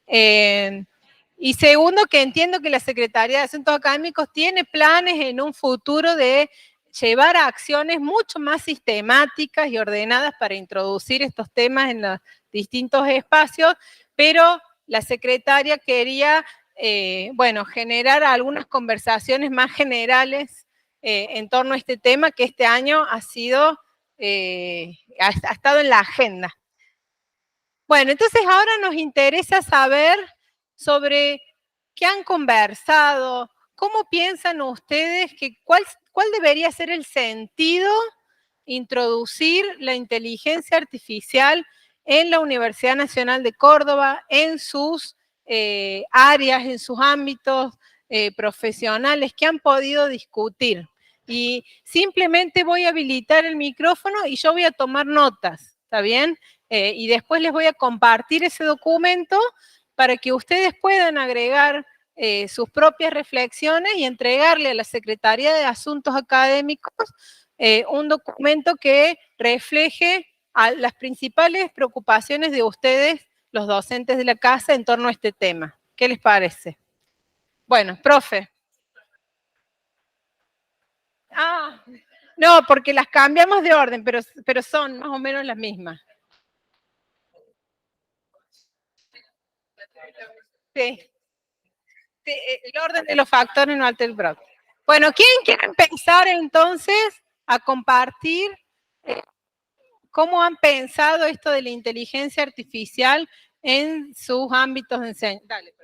Y segundo, que entiendo que la Secretaría de Asuntos Académicos tiene planes en un futuro de llevar a acciones mucho más sistemáticas y ordenadas para introducir estos temas en los distintos espacios, pero la secretaria quería, bueno, generar algunas conversaciones más generales en torno a este tema que este año ha sido, ha estado en la agenda. Bueno, entonces ahora nos interesa saber sobre qué han conversado, cómo piensan ustedes que cuál debería ser el sentido introducir la inteligencia artificial en la Universidad Nacional de Córdoba, en sus áreas, en sus ámbitos profesionales que han podido discutir. Y simplemente voy a habilitar el micrófono y yo voy a tomar notas, ¿está bien? Y después les voy a compartir ese documento para que ustedes puedan agregar sus propias reflexiones y entregarle a la Secretaría de Asuntos Académicos un documento que refleje a las principales preocupaciones de ustedes, los docentes de la casa, en torno a este tema. ¿Qué les parece? Bueno, profe. Ah, no, porque las cambiamos de orden, pero son más o menos las mismas. Sí. Sí, el orden de los factores no altera el brote. Bueno, ¿quién quiere empezar entonces a compartir cómo han pensado esto de la inteligencia artificial en sus ámbitos de enseñanza? Dale.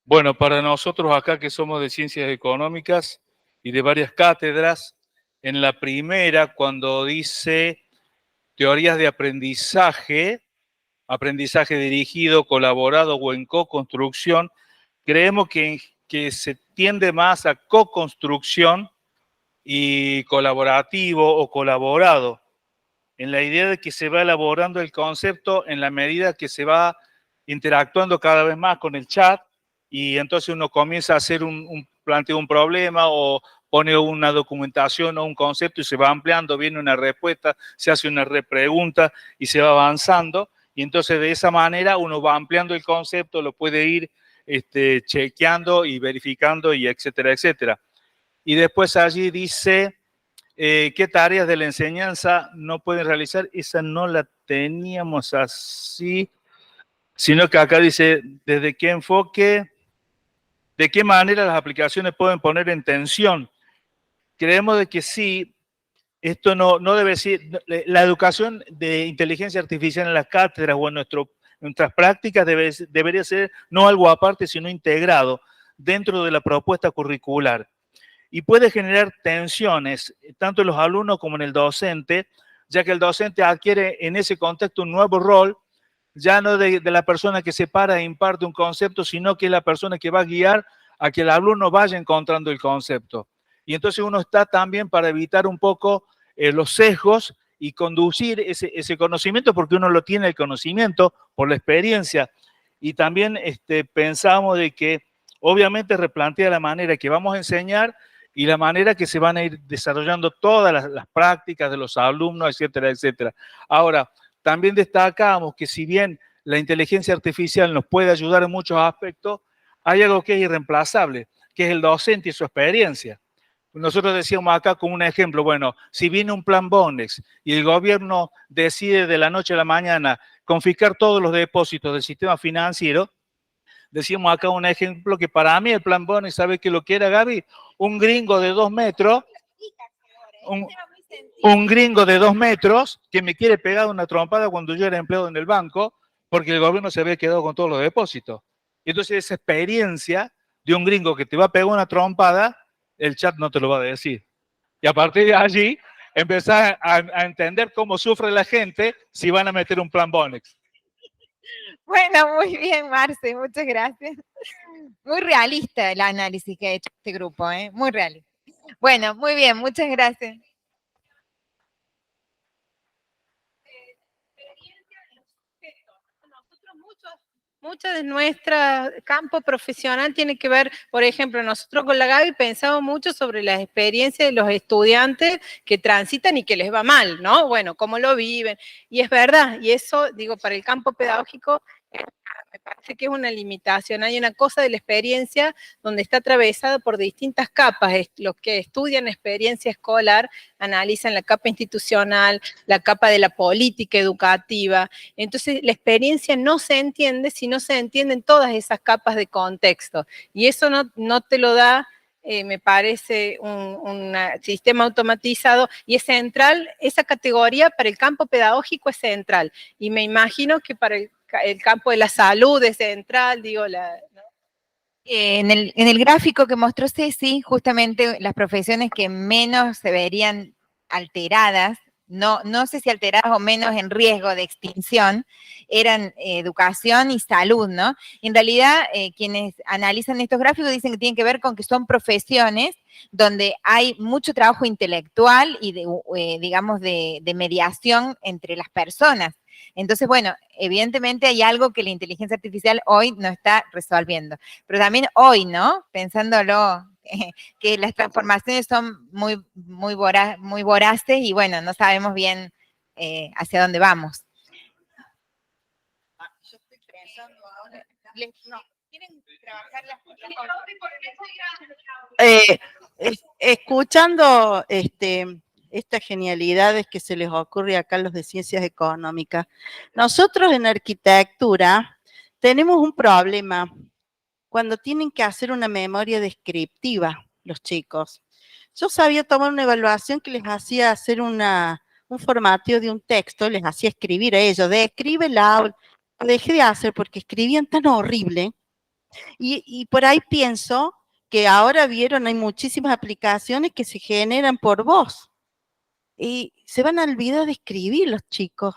Bueno, para nosotros acá que somos de ciencias económicas y de varias cátedras, en la primera, cuando dice teorías de aprendizaje, aprendizaje dirigido, colaborado o en co-construcción, creemos que se tiende más a co-construcción y colaborativo o colaborado, en la idea de que se va elaborando el concepto en la medida que se va interactuando cada vez más con el chat y entonces uno comienza a hacer plantea un problema o pone una documentación o un concepto y se va ampliando, viene una respuesta, se hace una repregunta y se va avanzando Y entonces de esa manera uno va ampliando el concepto, lo puede ir chequeando y verificando y etcétera, etcétera. Y después allí dice qué tareas de la enseñanza no pueden realizar. Esa no la teníamos así, sino que acá dice desde qué enfoque, de qué manera las aplicaciones pueden poner en tensión. Creemos de que sí. Esto no debe ser, la educación de inteligencia artificial en las cátedras o en nuestras prácticas debería ser no algo aparte, sino integrado dentro de la propuesta curricular. Y puede generar tensiones, tanto en los alumnos como en el docente, ya que el docente adquiere en ese contexto un nuevo rol, ya no de la persona que separa e imparte un concepto, sino que es la persona que va a guiar a que el alumno vaya encontrando el concepto. Y entonces uno está también para evitar un poco los sesgos y conducir ese conocimiento, porque uno lo tiene el conocimiento por la experiencia. Y también pensamos de que obviamente replantea la manera que vamos a enseñar y la manera que se van a ir desarrollando todas las prácticas de los alumnos, etcétera, etcétera. Ahora, también destacamos que si bien la inteligencia artificial nos puede ayudar en muchos aspectos, hay algo que es irreemplazable, que es el docente y su experiencia. Nosotros decíamos acá como un ejemplo, bueno, si viene un plan Bonex y el gobierno decide de la noche a la mañana confiscar todos los depósitos del sistema financiero, decíamos acá un ejemplo que para mí el plan Bonex, ¿sabe qué lo que era, Gaby? Un gringo de 2 metros, un gringo de 2 metros que me quiere pegar una trompada cuando yo era empleado en el banco porque el gobierno se había quedado con todos los depósitos. Y entonces esa experiencia de un gringo que te va a pegar una trompada, el chat no te lo va a decir. Y a partir de allí, empezar a entender cómo sufre la gente si van a meter un plan Bonex. Bueno, muy bien, Marce, muchas gracias. Muy realista el análisis que ha hecho este grupo, ¿eh? Muy realista. Bueno, muy bien, muchas gracias. Mucho de nuestro campo profesional tiene que ver, por ejemplo, nosotros con la Gaby pensamos mucho sobre las experiencias de los estudiantes que transitan y que les va mal, ¿no? Bueno, cómo lo viven. Y es verdad, y eso, digo, para el campo pedagógico, me parece que es una limitación. Hay una cosa de la experiencia donde está atravesada por distintas capas. Los que estudian experiencia escolar analizan la capa institucional, la capa de la política educativa. Entonces, la experiencia no se entiende si no se entienden todas esas capas de contexto. Y eso no te lo da, me parece, un sistema automatizado, y es central, esa categoría para el campo pedagógico es central. Y me imagino que para el campo de la salud es central, digo, ¿no? En el gráfico que mostró Ceci, justamente las profesiones que menos se verían alteradas, no sé si alteradas o menos en riesgo de extinción, eran educación y salud, ¿no? En realidad, quienes analizan estos gráficos dicen que tienen que ver con que son profesiones donde hay mucho trabajo intelectual y digamos, de mediación entre las personas. Entonces, bueno, evidentemente hay algo que la inteligencia artificial hoy no está resolviendo. Pero también hoy, ¿no? Pensándolo, que las transformaciones son muy voraces y bueno, no sabemos bien hacia dónde vamos. Yo estoy pensando ahora. No. ¿Quieren trabajar escuchando estas genialidades que se les ocurre acá a los de ciencias económicas. Nosotros en arquitectura tenemos un problema cuando tienen que hacer una memoria descriptiva los chicos. Yo sabía tomar una evaluación que les hacía hacer un formateo de un texto, les hacía escribir a ellos, describe el aula. Lo dejé de hacer porque escribían tan horrible. Y por ahí pienso que ahora vieron, hay muchísimas aplicaciones que se generan por voz. Y se van a olvidar de escribir los chicos,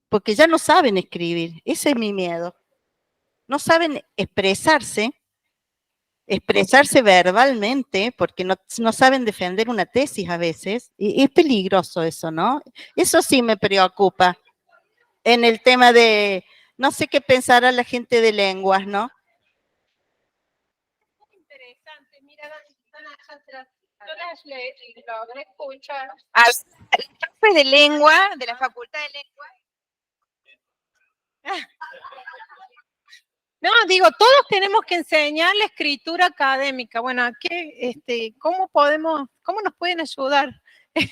porque ya no saben escribir. Ese es mi miedo. No saben expresarse verbalmente, porque no saben defender una tesis a veces. Y es peligroso eso, ¿no? Eso sí me preocupa. En el tema de, no sé qué pensará la gente de lenguas, ¿no? Muy interesante, mira, yo las logré escuchar. El profe de lengua, de la Facultad de Lengua. No, digo, todos tenemos que enseñar la escritura académica. Bueno, ¿cómo nos pueden ayudar? Han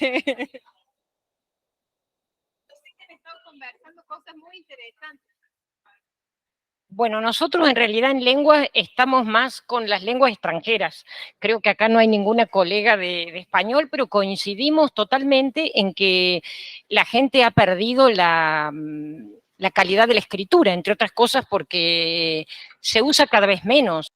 estado conversando cosas muy interesantes. Bueno, nosotros en realidad en lengua estamos más con las lenguas extranjeras. Creo que acá no hay ninguna colega de español, pero coincidimos totalmente en que la gente ha perdido la calidad de la escritura, entre otras cosas porque se usa cada vez menos.